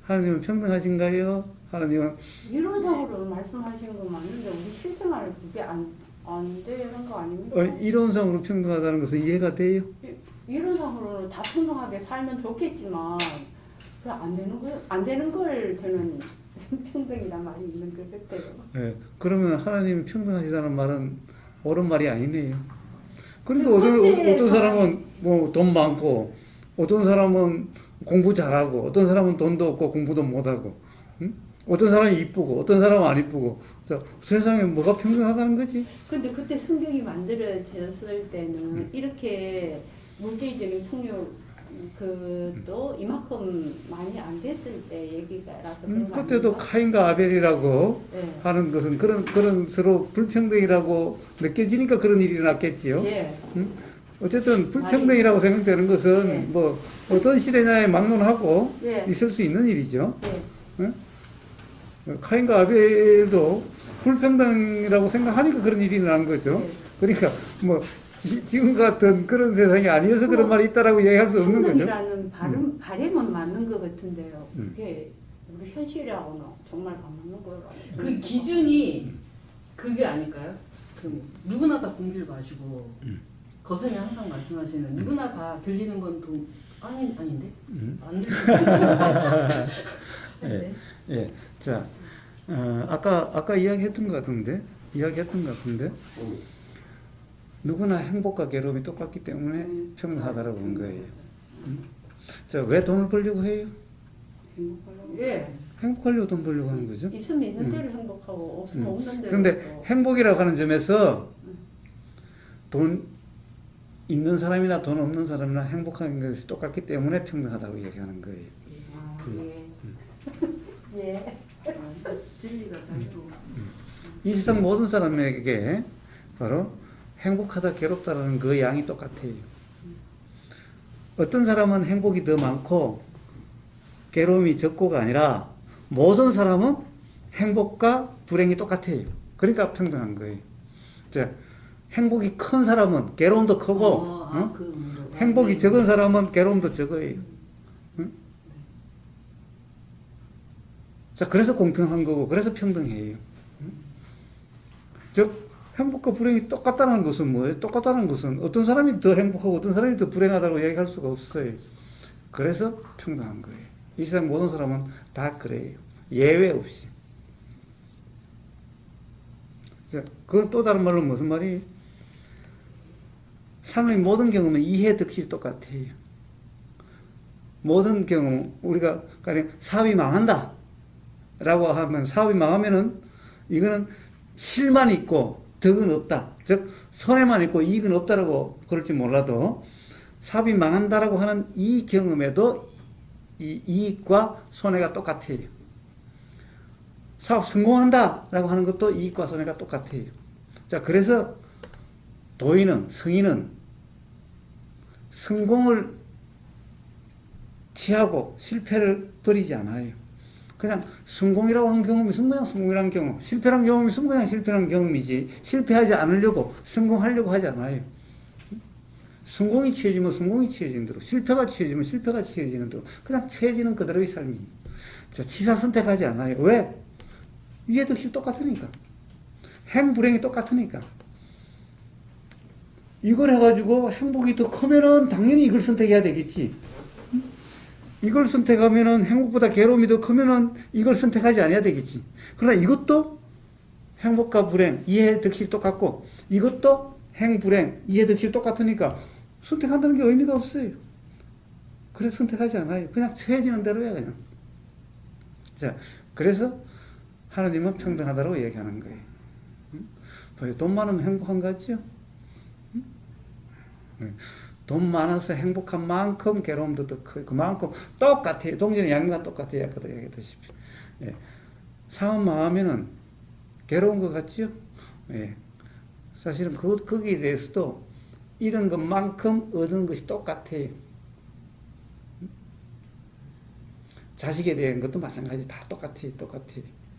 하나님은 평등하신가요? 하나님은 이론상으로 말씀하시는 건 맞는데 우리 실생활에 그게 안 되는 거 아닙니까? 이론상으로 평등하다는 것은 이해가 돼요? 이론상으로는 다 평등하게 살면 좋겠지만 그 안 되는 걸 저는 평등이란 말이 있는 것 같아요. 예, 그러면 하나님이 평등하시다는 말은 옳은 말이 아니네요. 그러니까 그 어떤 꼰대에서 사람은 뭐 돈 많고, 어떤 사람은 공부 잘하고, 어떤 사람은 돈도 없고 공부도 못하고, 응? 어떤 사람은 이쁘고, 어떤 사람은 안 이쁘고, 자, 세상에 뭐가 평등하다는 거지? 근데 그때 성경이 만들어졌을 때는 이렇게 물질적인 풍요 그도 이만큼 많이 안 됐을 때 얘기라서 그런 거 그때도 아닙니까? 카인과 아벨이라고 네. 하는 것은 그런 서로 불평등이라고 느껴지니까 그런 일이 났겠지요. 예. 어쨌든 불평등이라고 생각되는 것은 네. 뭐 어떤 시대냐에 막론하고 예. 있을 수 있는 일이죠. 예. 카인과 아벨도 불평등이라고 생각하니까 그런 일이 난 거죠. 네. 그러니까 뭐 지금 같은 그런 세상이 아니어서 그런 말이 있다라고 얘기할 수 없는 거죠. 평등이라는 바램은 맞는 것 같은데요. 음. 그게 우리 현실하고는 정말 안 맞는 거라고. 그 기준이 그게 아닐까요? 그 누구나 다 공기를 마시고 거선이 항상 말씀하시는 누구나 다 들리는 건 돈 아닌데 안 들리는 예, 예. 자, 아까 이야기했던 것 같은데, 누구나 행복과 괴로움이 똑같기 때문에 평등하다라고 본 거예요. 자, 왜 돈을 벌려고 해요? 예. 행복하려고 돈 벌려고 하는 거죠. 있으면 있는 대로 행복하고 없으면 없는 대로. 그런데 행복이라고 하는 점에서 돈 있는 사람이나 돈 없는 사람이나 행복한 것이 똑같기 때문에 평등하다고 얘기하는 거예요. 아, 예. 예. 진리가 자유로워. 이 세상 모든 사람에게 바로 행복하다, 괴롭다라는 그 양이 똑같아요. 어떤 사람은 행복이 더 많고 괴로움이 적고가 아니라 모든 사람은 행복과 불행이 똑같아요. 그러니까 평등한 거예요. 자, 행복이 큰 사람은 괴로움도 크고, 행복이 적은 사람은 괴로움도 적어요. 응? 자, 그래서 공평한 거고, 그래서 평등해요. 응? 즉, 행복과 불행이 똑같다는 것은 뭐예요? 똑같다는 것은 어떤 사람이 더 행복하고 어떤 사람이 더 불행하다고 얘기할 수가 없어요. 그래서 평등한 거예요. 이 세상 모든 사람은 다 그래요. 예외 없이. 자, 그건 또 다른 말로 무슨 말이에요? 삶의 모든 경험은 이해 득실이 똑같아요. 모든 경험, 우리가 가령 사업이 망한다 라고 하면, 사업이 망하면은 이거는 실만 있고 덕은 없다. 즉 손해만 있고 이익은 없다라고 그럴지 몰라도 사업이 망한다라고 하는 이 경험에도 이 이익과 손해가 똑같아요. 사업 성공한다라고 하는 것도 이익과 손해가 똑같아요. 자, 그래서 도인은, 성인은 성공을 취하고 실패를 버리지 않아요. 그냥 성공이라고 하는 경험이 그냥 성공이라는 경험, 실패라는 경험이 그냥 실패라는 경험이지, 실패하지 않으려고 성공하려고 하지 않아요. 성공이 취해지면 성공이 취해지는 대로, 실패가 취해지면 실패가 취해지는 대로 그냥 취해지는 그대로의 삶이. 자, 치사 선택하지 않아요. 왜? 이해 덕시 똑같으니까. 행불행이 똑같으니까. 이걸 해가지고 행복이 더 크면은 당연히 이걸 선택해야 되겠지. 이걸 선택하면은 행복보다 괴로움이 더 크면은 이걸 선택하지 않아야 되겠지. 그러나 이것도 행복과 불행, 이해 덕시 똑같고, 이것도 행, 불행, 이해 덕시 똑같으니까 선택한다는 게 의미가 없어요. 그래서 선택하지 않아요. 그냥 처해지는 대로 해, 그냥. 자, 그래서 하나님은 평등하다고 얘기하는 거예요. 돈 많으면 행복한 거 같죠? 돈 많아서 행복한 만큼 괴로움도 더 크고, 그만큼 똑같아요. 동전의 양과 똑같아요. 아까도 얘기했다시피. 예. 상황 망하면은 괴로운 것 같죠? 예. 사실은 거기에 대해서도 잃은 것만큼 얻은 것이 똑같아요. 자식에 대한 것도 마찬가지. 다 똑같아요.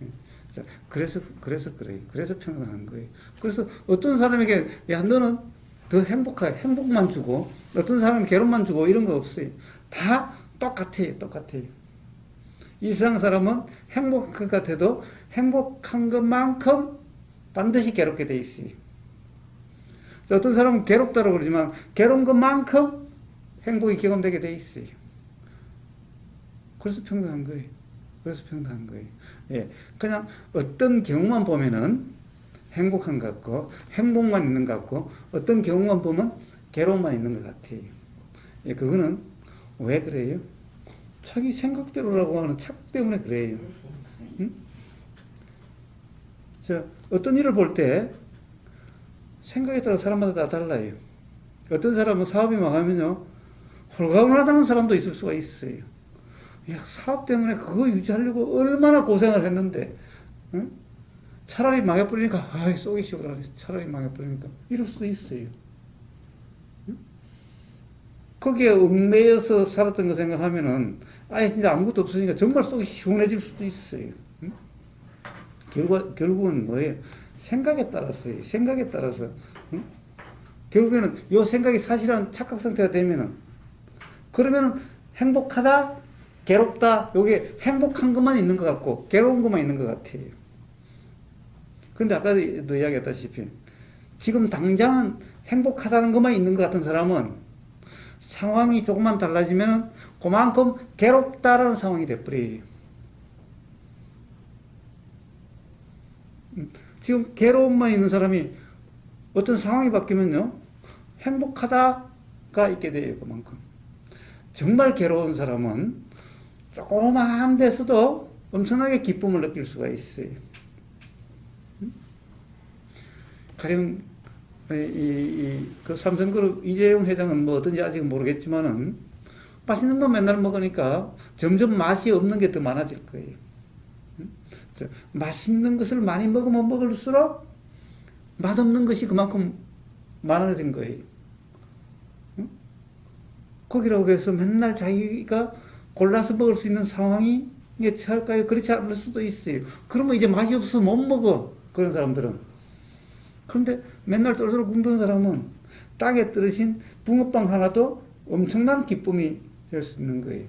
예. 자, 그래서 그래요. 그래서 평등한 거예요. 그래서 어떤 사람에게, 야, 너는 더 행복만 주고, 어떤 사람은 괴로움만 주고, 이런 거 없어요. 다 똑같아요. 이 세상 사람은 행복한 것 같아도 행복한 것만큼 반드시 괴롭게 돼 있어요. 어떤 사람은 괴롭다고 그러지만 괴로운 것만큼 행복이 경험되게 돼 있어요. 그래서 평등한 거예요. 예. 그냥 어떤 경우만 보면은 행복한 것 같고, 행복만 있는 것 같고, 어떤 경우만 보면 괴로움만 있는 것 같아요. 예, 그거는 왜 그래요? 자기 생각대로라고 하는 착각 때문에 그래요. 응? 자, 어떤 일을 볼 때 생각에 따라 사람마다 다 달라요. 어떤 사람은 사업이 망하면요, 홀가분하다는 사람도 있을 수가 있어요. 야, 사업 때문에 그거 유지하려고 얼마나 고생을 했는데, 응? 차라리 망해버리니까, 아이, 쏘기 시원하네. 차라리 망해버리니까. 이럴 수도 있어요. 응? 거기에 얽매여서 살았던 거 생각하면은, 아예 진짜 아무것도 없으니까 정말 쏘기 시원해질 수도 있어요. 응? 결국은 뭐예요? 생각에 따라서요. 생각에 따라서. 응? 결국에는 요 생각이 사실한 착각 상태가 되면은, 그러면은 행복하다, 괴롭다, 요게 행복한 것만 있는 것 같고, 괴로운 것만 있는 것 같아요. 그런데 아까도 이야기했다시피, 지금 당장은 행복하다는 것만 있는 것 같은 사람은 상황이 조금만 달라지면 그만큼 괴롭다라는 상황이 돼버려요. 지금 괴로움만 있는 사람이 어떤 상황이 바뀌면요, 행복하다가 있게 돼요. 그만큼. 정말 괴로운 사람은 조그마한 데서도 엄청나게 기쁨을 느낄 수가 있어요. 가령 그 삼성그룹 이재용 회장은 뭐 어떤지 아직은 모르겠지만은 맛있는 거 맨날 먹으니까 점점 맛이 없는 게 더 많아질 거예요. 맛있는 것을 많이 먹으면 먹을수록 맛없는 것이 그만큼 많아진 거예요. 거기라고 해서 맨날 자기가 골라서 먹을 수 있는 상황이 처할까요? 그렇지 않을 수도 있어요. 그러면 이제 맛이 없어서 못 먹어. 그런 사람들은. 그런데 맨날 쫄쫄 굶던 사람은 땅에 떨어진 붕어빵 하나도 엄청난 기쁨이 될 수 있는 거예요.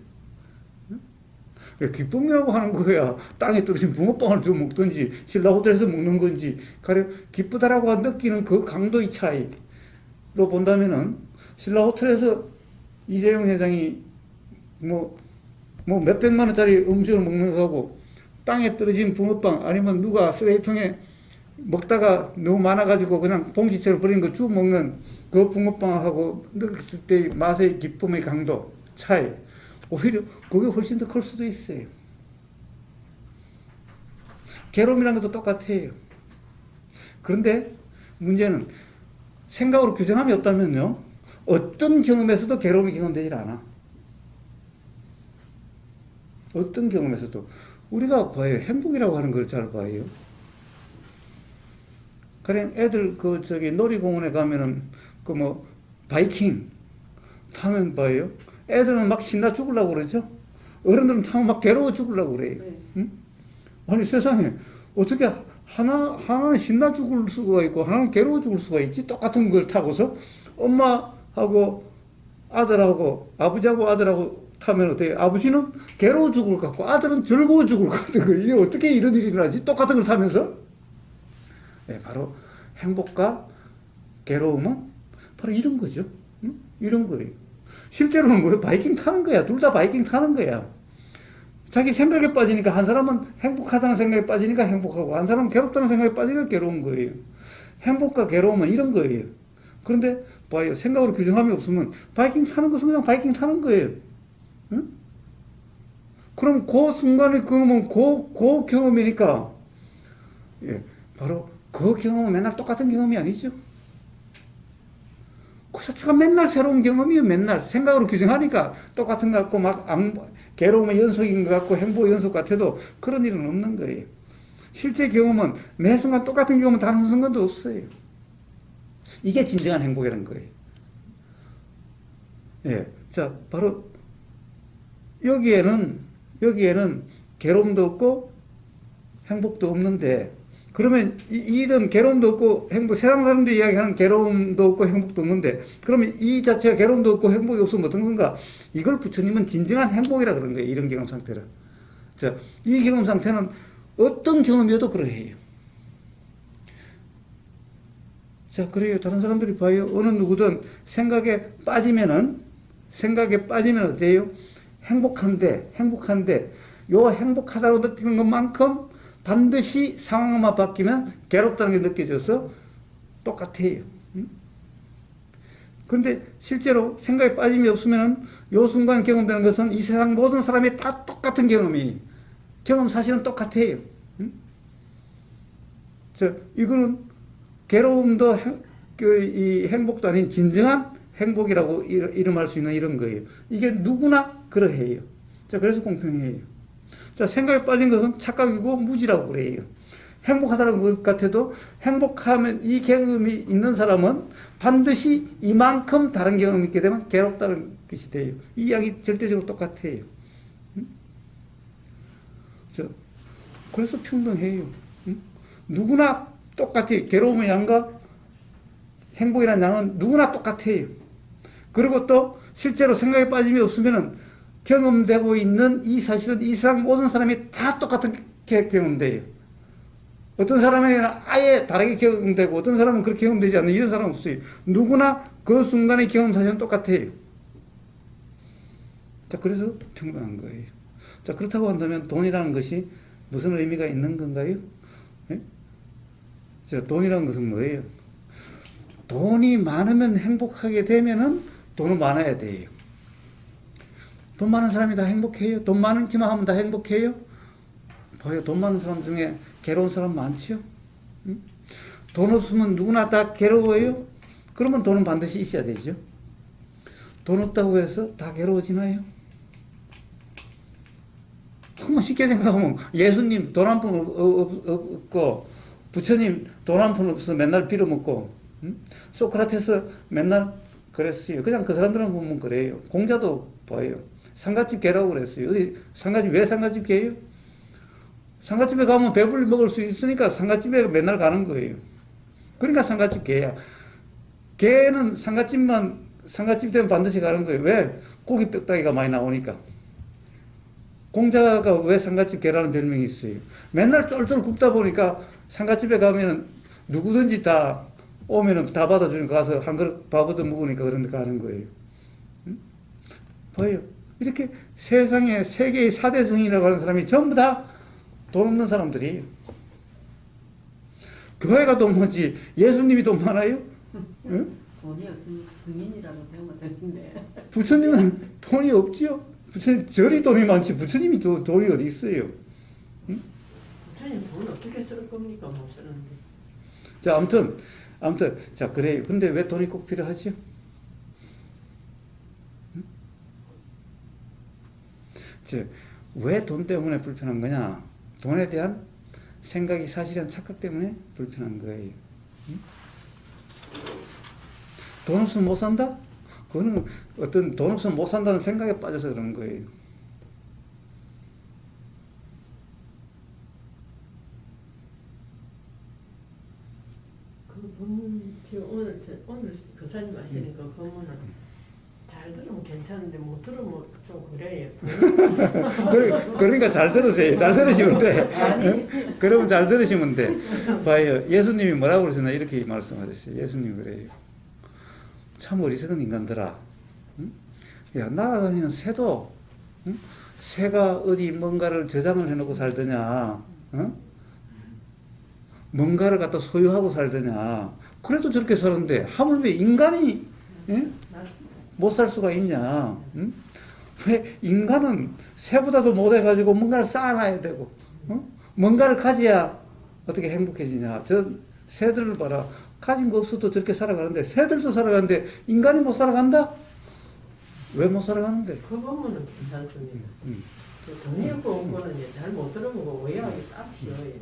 기쁨이라고 하는 거야. 땅에 떨어진 붕어빵을 좀 먹든지 신라호텔에서 먹는 건지, 가령 기쁘다라고 느끼는 그 강도의 차이로 본다면은 신라호텔에서 이재용 회장이 뭐 몇백만 원짜리 음식을 먹는 거하고 땅에 떨어진 붕어빵, 아니면 누가 쓰레기통에 먹다가 너무 많아가지고 그냥 봉지채로 버린 거 쭉 먹는 그 붕어빵하고 느꼈을 때의 맛의 기쁨의 강도 차이, 오히려 그게 훨씬 더 클 수도 있어요. 괴로움이라는 것도 똑같아요. 그런데 문제는 생각으로 규정함이 없다면요, 어떤 경험에서도 괴로움이 경험되질 않아. 어떤 경험에서도. 우리가 봐요. 행복이라고 하는 걸 잘 봐요. 그냥 애들 놀이공원에 가면은 바이킹 타면 봐요. 애들은 막 신나 죽으려고 그러죠. 어른들은 타면 막 괴로워 죽으려고 그래요. 네. 응? 아니 세상에 어떻게 하나는 신나 죽을 수가 있고 하나는 괴로워 죽을 수가 있지? 똑같은 걸 타고서 엄마하고 아들하고 아버지하고 아들하고 타면 어때요? 아버지는 괴로워 죽을 것 같고 아들은 즐거워 죽을 것 같은 거예요. 이게 어떻게 이런 일이 일어나지? 똑같은 걸 타면서? 네, 바로 행복과 괴로움은 바로 이런 거죠. 응? 이런 거예요. 실제로는 뭐예요? 바이킹 타는 거야. 둘 다 바이킹 타는 거야. 자기 생각에 빠지니까 한 사람은 행복하다는 생각에 빠지니까 행복하고 한 사람은 괴롭다는 생각에 빠지니까 괴로운 거예요. 행복과 괴로움은 이런 거예요. 그런데 봐요. 생각으로 규정함이 없으면 바이킹 타는 것은 그냥 바이킹 타는 거예요. 응? 그럼 그 순간의 경험은 그 경험이니까 예, 바로 그 경험은 맨날 똑같은 경험이 아니죠. 그 자체가 맨날 새로운 경험이에요. 맨날 생각으로 규정하니까 똑같은 것 같고 막 괴로움의 연속인 것 같고 행복의 연속 같아도 그런 일은 없는 거예요. 실제 경험은 매 순간 똑같은 경험은 단 한 순간도 없어요. 이게 진정한 행복이라는 거예요. 예, 자 바로 여기에는 괴로움도 없고 행복도 없는데 그러면 이런 괴로움도 없고 행복, 세상 사람들이 이야기하는 괴로움도 없고 행복도 없는데 그러면 이 자체가 괴로움도 없고 행복이 없으면 어떤 건가? 이걸 부처님은 진정한 행복이라 그런 거예요. 이런 경험 상태를. 자, 이 경험 상태는 어떤 경험이어도 그러해요. 자, 그래요. 다른 사람들이 봐요. 어느 누구든 생각에 빠지면 어때요? 행복한데, 요 행복하다고 느끼는 것만큼 반드시 상황만 바뀌면 괴롭다는 게 느껴져서 똑같아요. 그런데 실제로 생각에 빠짐이 없으면 요 순간 경험되는 것은 이 세상 모든 사람이 다 똑같은 경험 사실은 똑같아요. 이거는 괴로움도 이 행복도 아닌 진정한 행복이라고 이름할 수 있는 이런 거예요. 이게 누구나 그러해요. 자, 그래서 공평해요. 자, 생각에 빠진 것은 착각이고 무지라고 그래요. 행복하다는 것 같아도 행복하면 이 경험이 있는 사람은 반드시 이만큼 다른 경험이 있게 되면 괴롭다는 것이 돼요. 이 이야기 절대적으로 똑같아요. 그래서 평등해요. 누구나 똑같아요. 괴로움의 양과 행복이라는 양은 누구나 똑같아요. 그리고 또 실제로 생각에 빠짐이 없으면 경험되고 있는 이 사실은 이 세상 모든 사람이 다 똑같게 경험돼요. 어떤 사람에게는 아예 다르게 경험되고 어떤 사람은 그렇게 경험되지 않는 이런 사람은 없어요. 누구나 그 순간의 경험 사실은 똑같아요. 자, 그래서 평등한 거예요. 자, 그렇다고 한다면 돈이라는 것이 무슨 의미가 있는 건가요? 네? 자, 돈이라는 것은 뭐예요? 돈이 많으면 행복하게 되면은 돈은 많아야 돼요. 돈 많은 사람이 다 행복해요? 돈 많은 키만 하면 다 행복해요? 봐요. 돈 많은 사람 중에 괴로운 사람 많지요? 응? 돈 없으면 누구나 다 괴로워요? 그러면 돈은 반드시 있어야 되죠. 돈 없다고 해서 다 괴로워지나요? 한번 쉽게 생각하면 예수님 돈 한 푼 없고 부처님 돈 한 푼 없어서 맨날 빌어먹고 소크라테스 맨날 그랬어요. 그냥 그 사람들은 보면 그래요. 공자도 봐요. 상갓집 개라고 그랬어요. 상갓집, 왜 상갓집 개예요? 상갓집에 가면 배불리 먹을 수 있으니까 상갓집에 맨날 가는 거예요. 그러니까 상갓집 개야. 개는 상갓집 되면 반드시 가는 거예요. 왜? 고기 뼈다귀가 많이 나오니까. 공자가 왜 상갓집 개라는 별명이 있어요? 맨날 쫄쫄 굽다 보니까 상갓집에 가면 누구든지 다 오면은 다 받아주니까 가서 한 그릇 밥 얻어 먹으니까 그런 데 가는 거예요. 응? 봐요. 이렇게 세상에 세계의 4대 성이라고 하는 사람이 전부 다 돈 없는 사람들이에요. 교회가 돈 많지 예수님이 돈 많아요? 응? 돈이 없으면 승인이라고 배우면 되는데. 부처님은 돈이 없지요? 부처님 절이 돈이 많지 부처님이 돈이 어디 있어요? 응? 부처님 돈 어떻게 쓸 겁니까? 못 쓰는데. 자, 아무튼 자, 그래요. 근데 왜 돈이 꼭 필요하죠? 응? 왜 돈 때문에 불편한 거냐? 돈에 대한 생각이 사실은 착각 때문에 불편한 거예요. 응? 돈 없으면 못 산다? 그거는 어떤 돈 없으면 못 산다는 생각에 빠져서 그런 거예요. 그 법문 오늘 교사님 하시는 그 법문은 잘 잘 들으면 괜찮은데 못 들으면 좀 그래. 그러니까 잘 들으세요. 잘 들으시면 돼. 아니. 그러면 잘 들으시면 돼. 봐요. 예수님이 뭐라고 그러셨나 이렇게 말씀하셨어요. 예수님이 그래요. 참 어리석은 인간들아. 응? 야, 날아다니는 새도 응? 새가 어디 뭔가를 저장을 해놓고 살더냐? 응? 뭔가를 갖다 소유하고 살더냐? 그래도 저렇게 사는데 하물며 인간이 응? 못 살 수가 있냐? 응? 왜 인간은 새보다도 못해가지고 뭔가를 쌓아놔야 되고 뭔가를 가져야 어떻게 행복해지냐? 저 새들을 봐라. 가진 거 없어도 저렇게 살아가는데 새들도 살아가는데 인간이 못 살아간다? 왜 못 살아가는데? 그 부분은 괜찮습니다. 돈이 없고 온 거는 이제 잘 못 들어보고 오해하기 딱 쉬워요.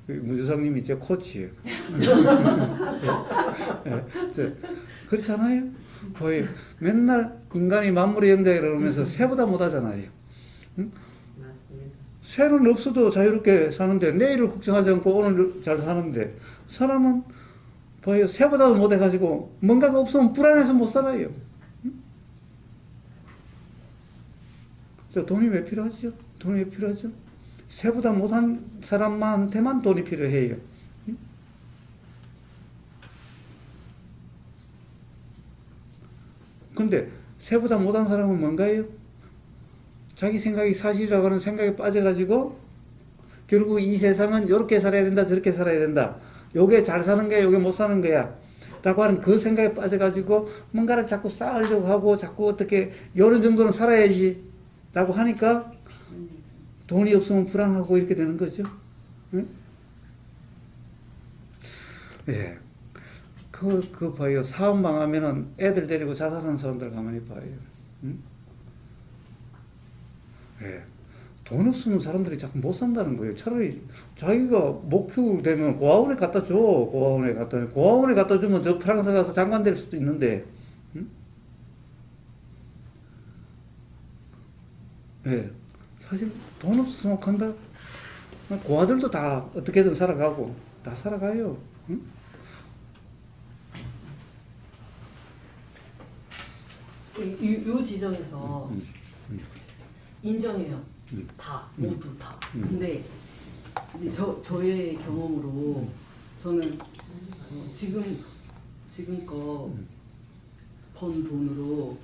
무주상님이 제 코치예요. 그렇지 않아요? 거의 맨날 인간이 만물의 영장이라 그러면서 새보다 못하잖아요. 응? 맞습니다. 새는 없어도 자유롭게 사는데 내일을 걱정하지 않고 오늘 잘 사는데 사람은 봐요. 새보다도 못해가지고 뭔가가 없으면 불안해서 못 살아요. 응? 돈이 왜 필요하죠? 돈이 왜 필요하죠? 새보다 못한 사람한테만 돈이 필요해요. 응? 근데 새보다 못한 사람은 뭔가요? 자기 생각이 사실이라고 하는 생각에 빠져가지고 결국 이 세상은 이렇게 살아야 된다 저렇게 살아야 된다 요게 잘 사는 거야 요게 못 사는 거야 라고 하는 그 생각에 빠져가지고 뭔가를 자꾸 쌓으려고 하고 자꾸 어떻게 요런 정도는 살아야지 라고 하니까 돈이 없으면 불안하고 이렇게 되는 거죠. 응? 예. 그 봐요. 사업 망하면은 애들 데리고 자살하는 사람들 가만히 봐요. 응? 예. 돈 없으면 사람들이 자꾸 못 산다는 거예요. 차라리 자기가 못 키우고 되면 고아원에 갖다 줘. 고아원에 갖다 주면 저 프랑스 가서 장관 될 수도 있는데. 응? 예. 사실 돈 없으면 간다. 고아들도 다 어떻게든 살아가고 다 살아가요. 응? 요 지점에서 인정해요. 다 모두 다. 근데 이제 저의 경험으로 저는 지금껏 번 돈으로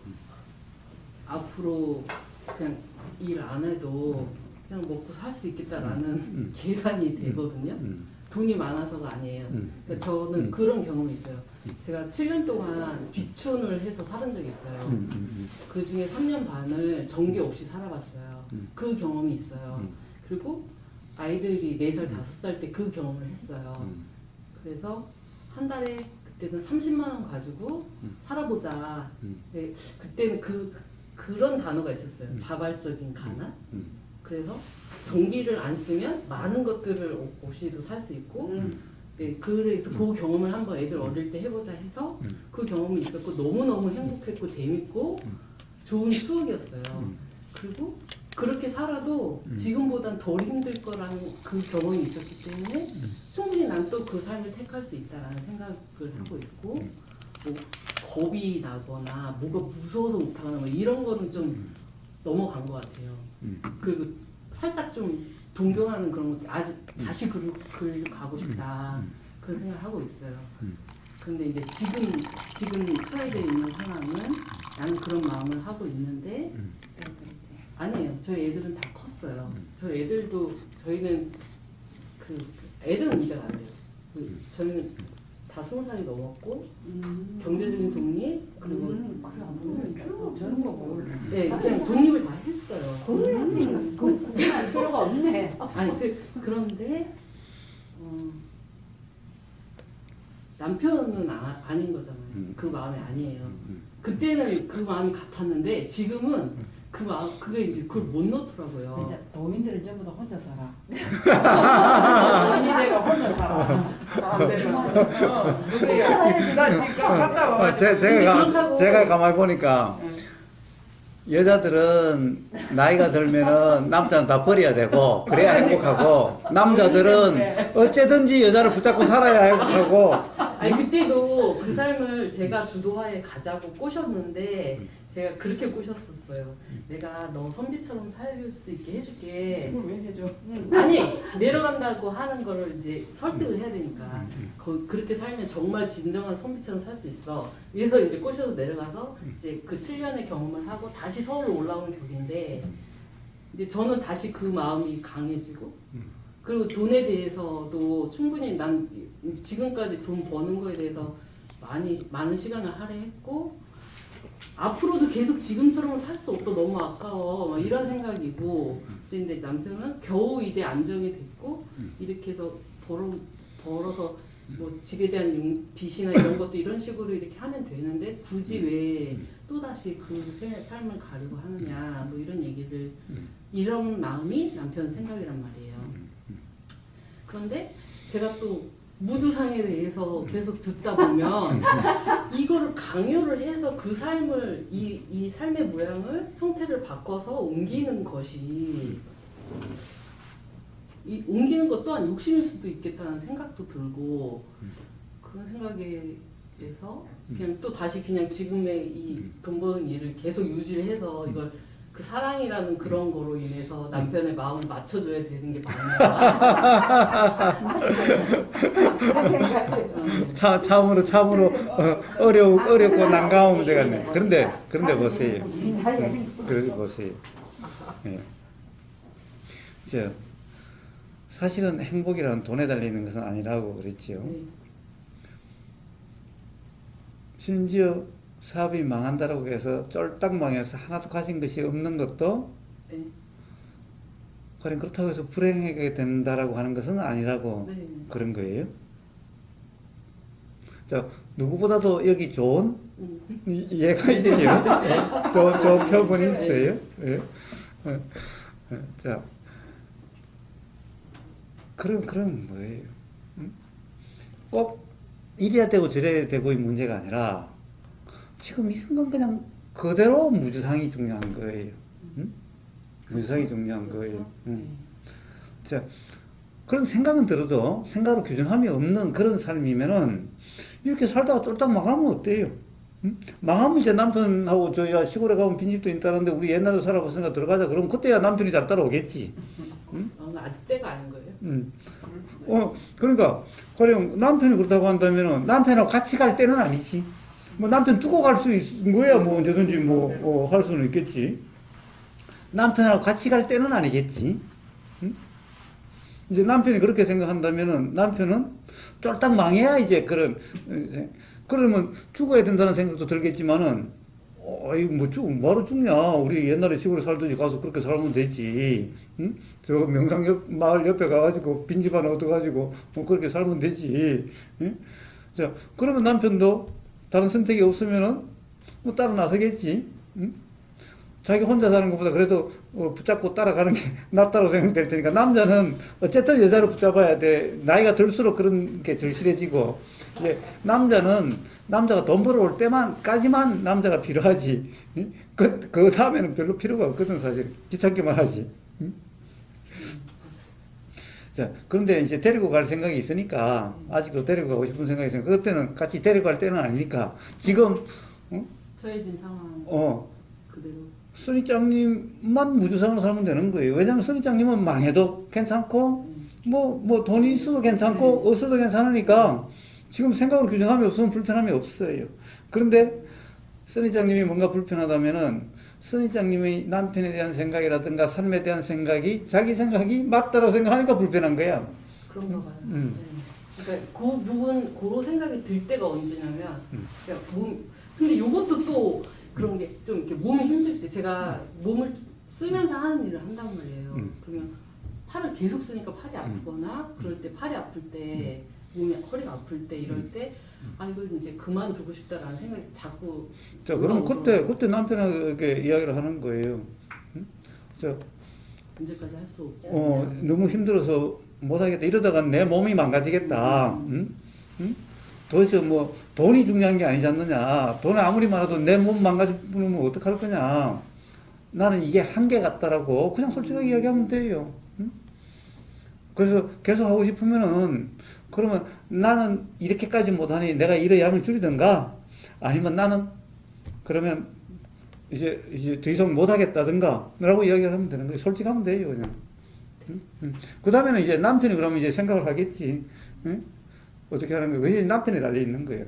앞으로 그냥 일 안 해도 그냥 먹고 살 수 있겠다라는 계산이 되거든요. 돈이 많아서가 아니에요. 그러니까 저는 그런 경험이 있어요. 제가 7년 동안 귀촌을 해서 살은 적이 있어요. 그 중에 3년 반을 전기 없이 살아봤어요. 그 경험이 있어요. 그리고 아이들이 4살, 5살 때 그 경험을 했어요. 그래서 한 달에 그때는 30만 원 가지고 살아보자. 네, 그때는 그런 단어가 있었어요. 자발적인 가난. 그래서 전기를 안 쓰면 많은 것들을 없이도 살 수 있고 네, 그래서 그 경험을 한번 애들 어릴 때 해보자 해서 그 경험이 있었고 너무너무 행복했고 재밌고 좋은 추억이었어요. 그리고 그렇게 살아도 지금보단 덜 힘들 거라는 그 경험이 있었기 때문에 충분히 난 또 그 삶을 택할 수 있다라는 생각을 하고 있고 뭐 겁이 나거나 뭐가 무서워서 못하거나 뭐 이런 거는 좀 넘어간 것 같아요. 그리고 살짝 좀 동경하는 그런 것들 아직 다시 그로 가고 싶다 그런 생각을 하고 있어요. 그런데 이제 지금 스웨이드에 있는 상황은 나는 그런 마음을 하고 있는데 아니에요. 저희 애들은 다 컸어요. 저희 애들도 저희는 애들은 이제가 안 돼요. 저희는 다 20살이 넘었고 경제적인 독립 그리고 저런 거 몰라. 네 그냥 독립을 다 했어요. 그럴 필요가 없네. 아니 그런데 남편은 아닌 거잖아요. 그 마음이 아니에요. 그때는 그 마음이 같았는데 지금은 그 마음 그게 이제 그걸 못 놓더라고요. 이제 도민들은 전부 다 혼자 살아. 언니네가 혼자 살아. 안 되면. 나 지금 갔다 와. 제가 가만히 보니까 여자들은 나이가 들면은 남자는 다 버려야 되고 그래야 행복하고 남자들은 어째든지 여자를 붙잡고 살아야 행복하고 아니 그때도 그 삶을 제가 주도하에 가자고 꼬셨는데 제가 그렇게 꼬셨었어요. 내가 너 선비처럼 살 수 있게 해줄게. 그걸 왜 해줘? 아니 내려간다고 하는 거를 이제 설득을 해야 되니까 그렇게 살면 정말 진정한 선비처럼 살 수 있어. 그래서 이제 꼬셔서 내려가서 이제 그 7년의 경험을 하고 다시 서울로 올라온 격인데 이제 저는 다시 그 마음이 강해지고 그리고 돈에 대해서도 충분히 난 지금까지 돈 버는 거에 대해서 많은 시간을 할애했고 앞으로도 계속 지금처럼 살 수 없어 너무 아까워 막 이런 생각이고 근데 이제 남편은 겨우 이제 안정이 됐고 이렇게 해서 벌어서 뭐 집에 대한 빚이나 이런 것도 이런 식으로 이렇게 하면 되는데 굳이 왜 또다시 그 삶을 가려고 하느냐 뭐 이런 얘기를 이런 마음이 남편 생각이란 말이에요. 그런데 제가 또 무주상에 대해서 계속 듣다 보면 이거를 강요를 해서 그 삶을 이 삶의 모양을 형태를 바꿔서 옮기는 것이 옮기는 것 또한 욕심일 수도 있겠다는 생각도 들고 그런 생각에서 그냥 또 다시 그냥 지금의 이 돈 버는 일을 계속 유지를 해서 이걸 그 사랑이라는 그런 거로 인해서 남편의 마음을 맞춰줘야 되는 게 맞나? 참으로 어렵고 난감한 문제가 있네. 그런데 보세요. 그런데 보세요. 예. 사실은 행복이라는 돈에 달리는 것은 아니라고 그랬지요. 심지어 사업이 망한다라고 해서 쫄딱 망해서 하나도 가진 것이 없는 것도 그렇다고 해서 불행하게 된다라고 하는 것은 아니라고 그런 거예요. 자, 누구보다도 여기 좋은 예가 있지요. 저 표본이 있어요. 예. 자, 그럼 뭐예요? 꼭 이래야 되고 저래야 되고의 문제가 아니라 지금 이 순간 그냥 그대로 무주상이 중요한 거예요. 무주상이 중요한 거예요. 자, 그런 생각은 들어도 생각으로 규정함이 없는 그런 삶이면은 이렇게 살다가 쫄딱 망하면 어때요? 망하면 이제 남편하고 저야 시골에 가면 빈집도 있다는데 우리 옛날에 살아봤으니까 들어가자. 그럼 그때야 남편이 잘 따라오겠지. 아직 때가 아닌 거예요? 그러니까 가령 남편이 그렇다고 한다면은 남편하고 같이 갈 때는 아니지. 뭐 남편 두고 갈 수 있는 거야. 뭐 언제든지 뭐 할 수는 있겠지. 남편하고 같이 갈 때는 아니겠지. 이제 그렇게 생각한다면은 남편은 쫄딱 망해야 이제 그러면 죽어야 된다는 생각도 들겠지만은 뭐로 죽냐. 우리 옛날에 시골에 살듯이 가서 그렇게 살면 되지. 응? 저 마을 옆에 가가지고 빈집 하나 얻어가지고 뭐 그렇게 살면 되지. 응? 자, 그러면 남편도 다른 선택이 없으면은 뭐 따라 나서겠지. 응? 자기 혼자 사는 것보다 그래도 붙잡고 따라가는 게 낫다고 생각될 테니까 남자는 어쨌든 여자를 붙잡아야 돼. 나이가 들수록 그런 게 절실해지고 이제 남자가 돈 벌어올 때만까지만 남자가 필요하지. 그 다음에는 별로 필요가 없거든 사실. 귀찮게만 하지. 자, 그런데 이제 데리고 갈 생각이 있으니까 아직도 데리고 가고 싶은 생각이 있으니까 그때는 같이 데리고 갈 때는 아니니까 지금 처해진 상황 그대로 선희장님만 무주상으로 살면 되는 거예요. 왜냐하면 선희장님은 망해도 괜찮고 뭐 돈이 있어도 괜찮고 없어도 괜찮으니까 지금 생각으로 규정함이 없으면 불편함이 없어요. 그런데 선희장님이 뭔가 불편하다면은 선희장님의 남편에 대한 생각이라든가 삶에 대한 생각이 자기 생각이 맞다고 생각하니까 불편한 거야. 그런가 봐요. 그러니까 그 부분, 그런 생각이 들 때가 언제냐면, 그러니까 근데 요것도 또 그런 게 좀 이렇게 몸이 힘들 때, 제가 몸을 쓰면서 하는 일을 한단 말이에요. 그러면 팔을 계속 쓰니까 팔이 아프거나, 그럴 때 팔이 아플 때, 허리가 아플 때, 이럴 때, 이거 이제 그만두고 싶다라는 생각이 자꾸. 자, 그럼 그때 남편에게 이야기를 하는 거예요. 언제까지 할 수 없지. 너무 힘들어서 못하겠다. 이러다가 내 몸이 망가지겠다. 도대체 뭐 돈이 중요한 게 아니지 않느냐. 돈이 아무리 많아도 내 몸 망가지면 어떡할 거냐. 나는 이게 한계 같다라고 그냥 솔직하게 이야기하면 돼요. 그래서 계속 하고 싶으면은 그러면 나는 이렇게까지 못하니 내가 일의 양을 줄이든가 아니면 나는 그러면 이제 더 이상 못하겠다든가 라고 이야기를 하면 되는 거예요. 솔직하면 돼요, 그냥. 그 다음에는 이제 남편이 그러면 이제 생각을 하겠지. 응? 어떻게 하는 거예요? 왜냐면 남편에 달려 있는 거예요.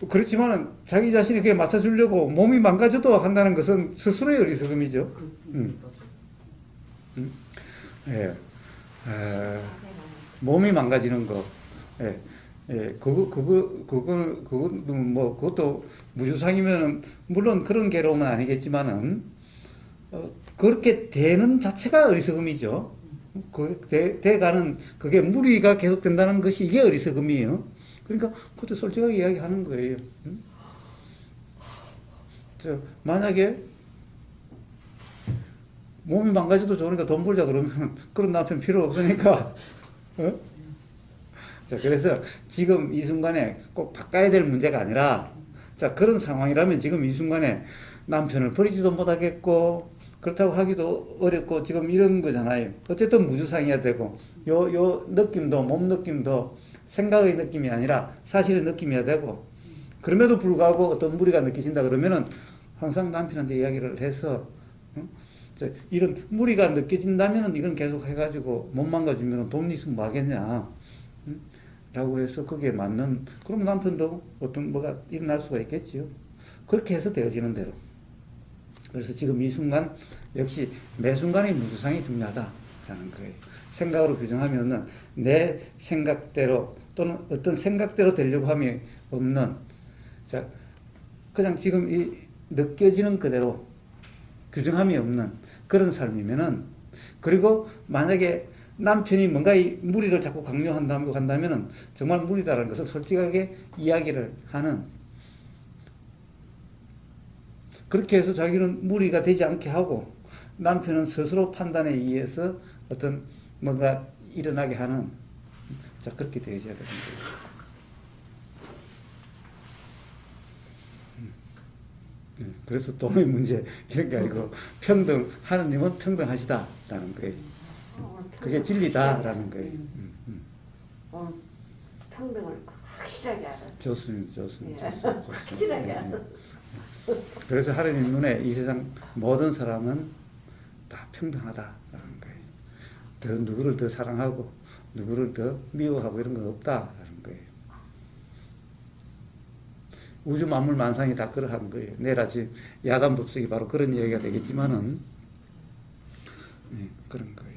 그렇지만은 자기 자신이 그게 맞춰주려고 몸이 망가져도 한다는 것은 스스로의 어리석음이죠. 예. 몸이 망가지는 거. 예. 예. 그거는 뭐, 그것도 무주상이면은, 물론 그런 괴로움은 아니겠지만은, 그렇게 되는 자체가 어리석음이죠. 돼가는, 그게 무리가 계속된다는 것이 이게 어리석음이에요. 그러니까, 그것도 솔직하게 이야기하는 거예요. 만약에, 몸이 망가져도 좋으니까 돈 벌자 그러면, 그런 남편 필요 없으니까, 어? 자, 그래서 지금 이 순간에 꼭 바꿔야 될 문제가 아니라, 자, 그런 상황이라면 지금 이 순간에 남편을 버리지도 못하겠고, 그렇다고 하기도 어렵고, 지금 이런 거잖아요. 어쨌든 무주상이어야 되고, 요 느낌도, 몸 느낌도 생각의 느낌이 아니라 사실의 느낌이어야 되고, 그럼에도 불구하고 어떤 무리가 느껴진다 그러면은 항상 남편한테 이야기를 해서, 이런 무리가 느껴진다면은 이건 계속 해가지고 못 망가지면 돈 있으면 뭐 하겠냐. 라고 해서 거기에 맞는, 그럼 남편도 어떤 뭐가 일어날 수가 있겠지요. 그렇게 해서 되어지는 대로. 그래서 지금 이 순간, 역시 매 순간이 무주상이 중요하다라는 거예요. 생각으로 규정하면은 내 생각대로 또는 어떤 생각대로 되려고 함이 없는, 자, 그냥 지금 이 느껴지는 그대로 규정함이 없는 그런 삶이면은, 그리고 만약에 남편이 뭔가 이 무리를 자꾸 강요한다면은 정말 무리다라는 것을 솔직하게 이야기를 하는, 그렇게 해서 자기는 무리가 되지 않게 하고 남편은 스스로 판단에 의해서 어떤 뭔가 일어나게 하는, 자, 그렇게 되어져야 되는 거예요. 그래서 돈의 문제 이런 게 아니고 평등, 하느님은 평등하시다라는 거예요. 그게 진리다라는 거예요. 평등을 확실하게 알았어요. 좋습니다. 예. 확실하게 알았어요. 그래서 하느님 눈에 이 세상 모든 사람은 다 평등하다라는 거예요. 누구를 더 사랑하고 누구를 더 미워하고 이런 건 없다라는 거예요. 우주 만물 만상이 다 그러한 거예요. 내일 아침 야단 법석이 바로 그런 이야기가 되겠지만은, 그런 거예요.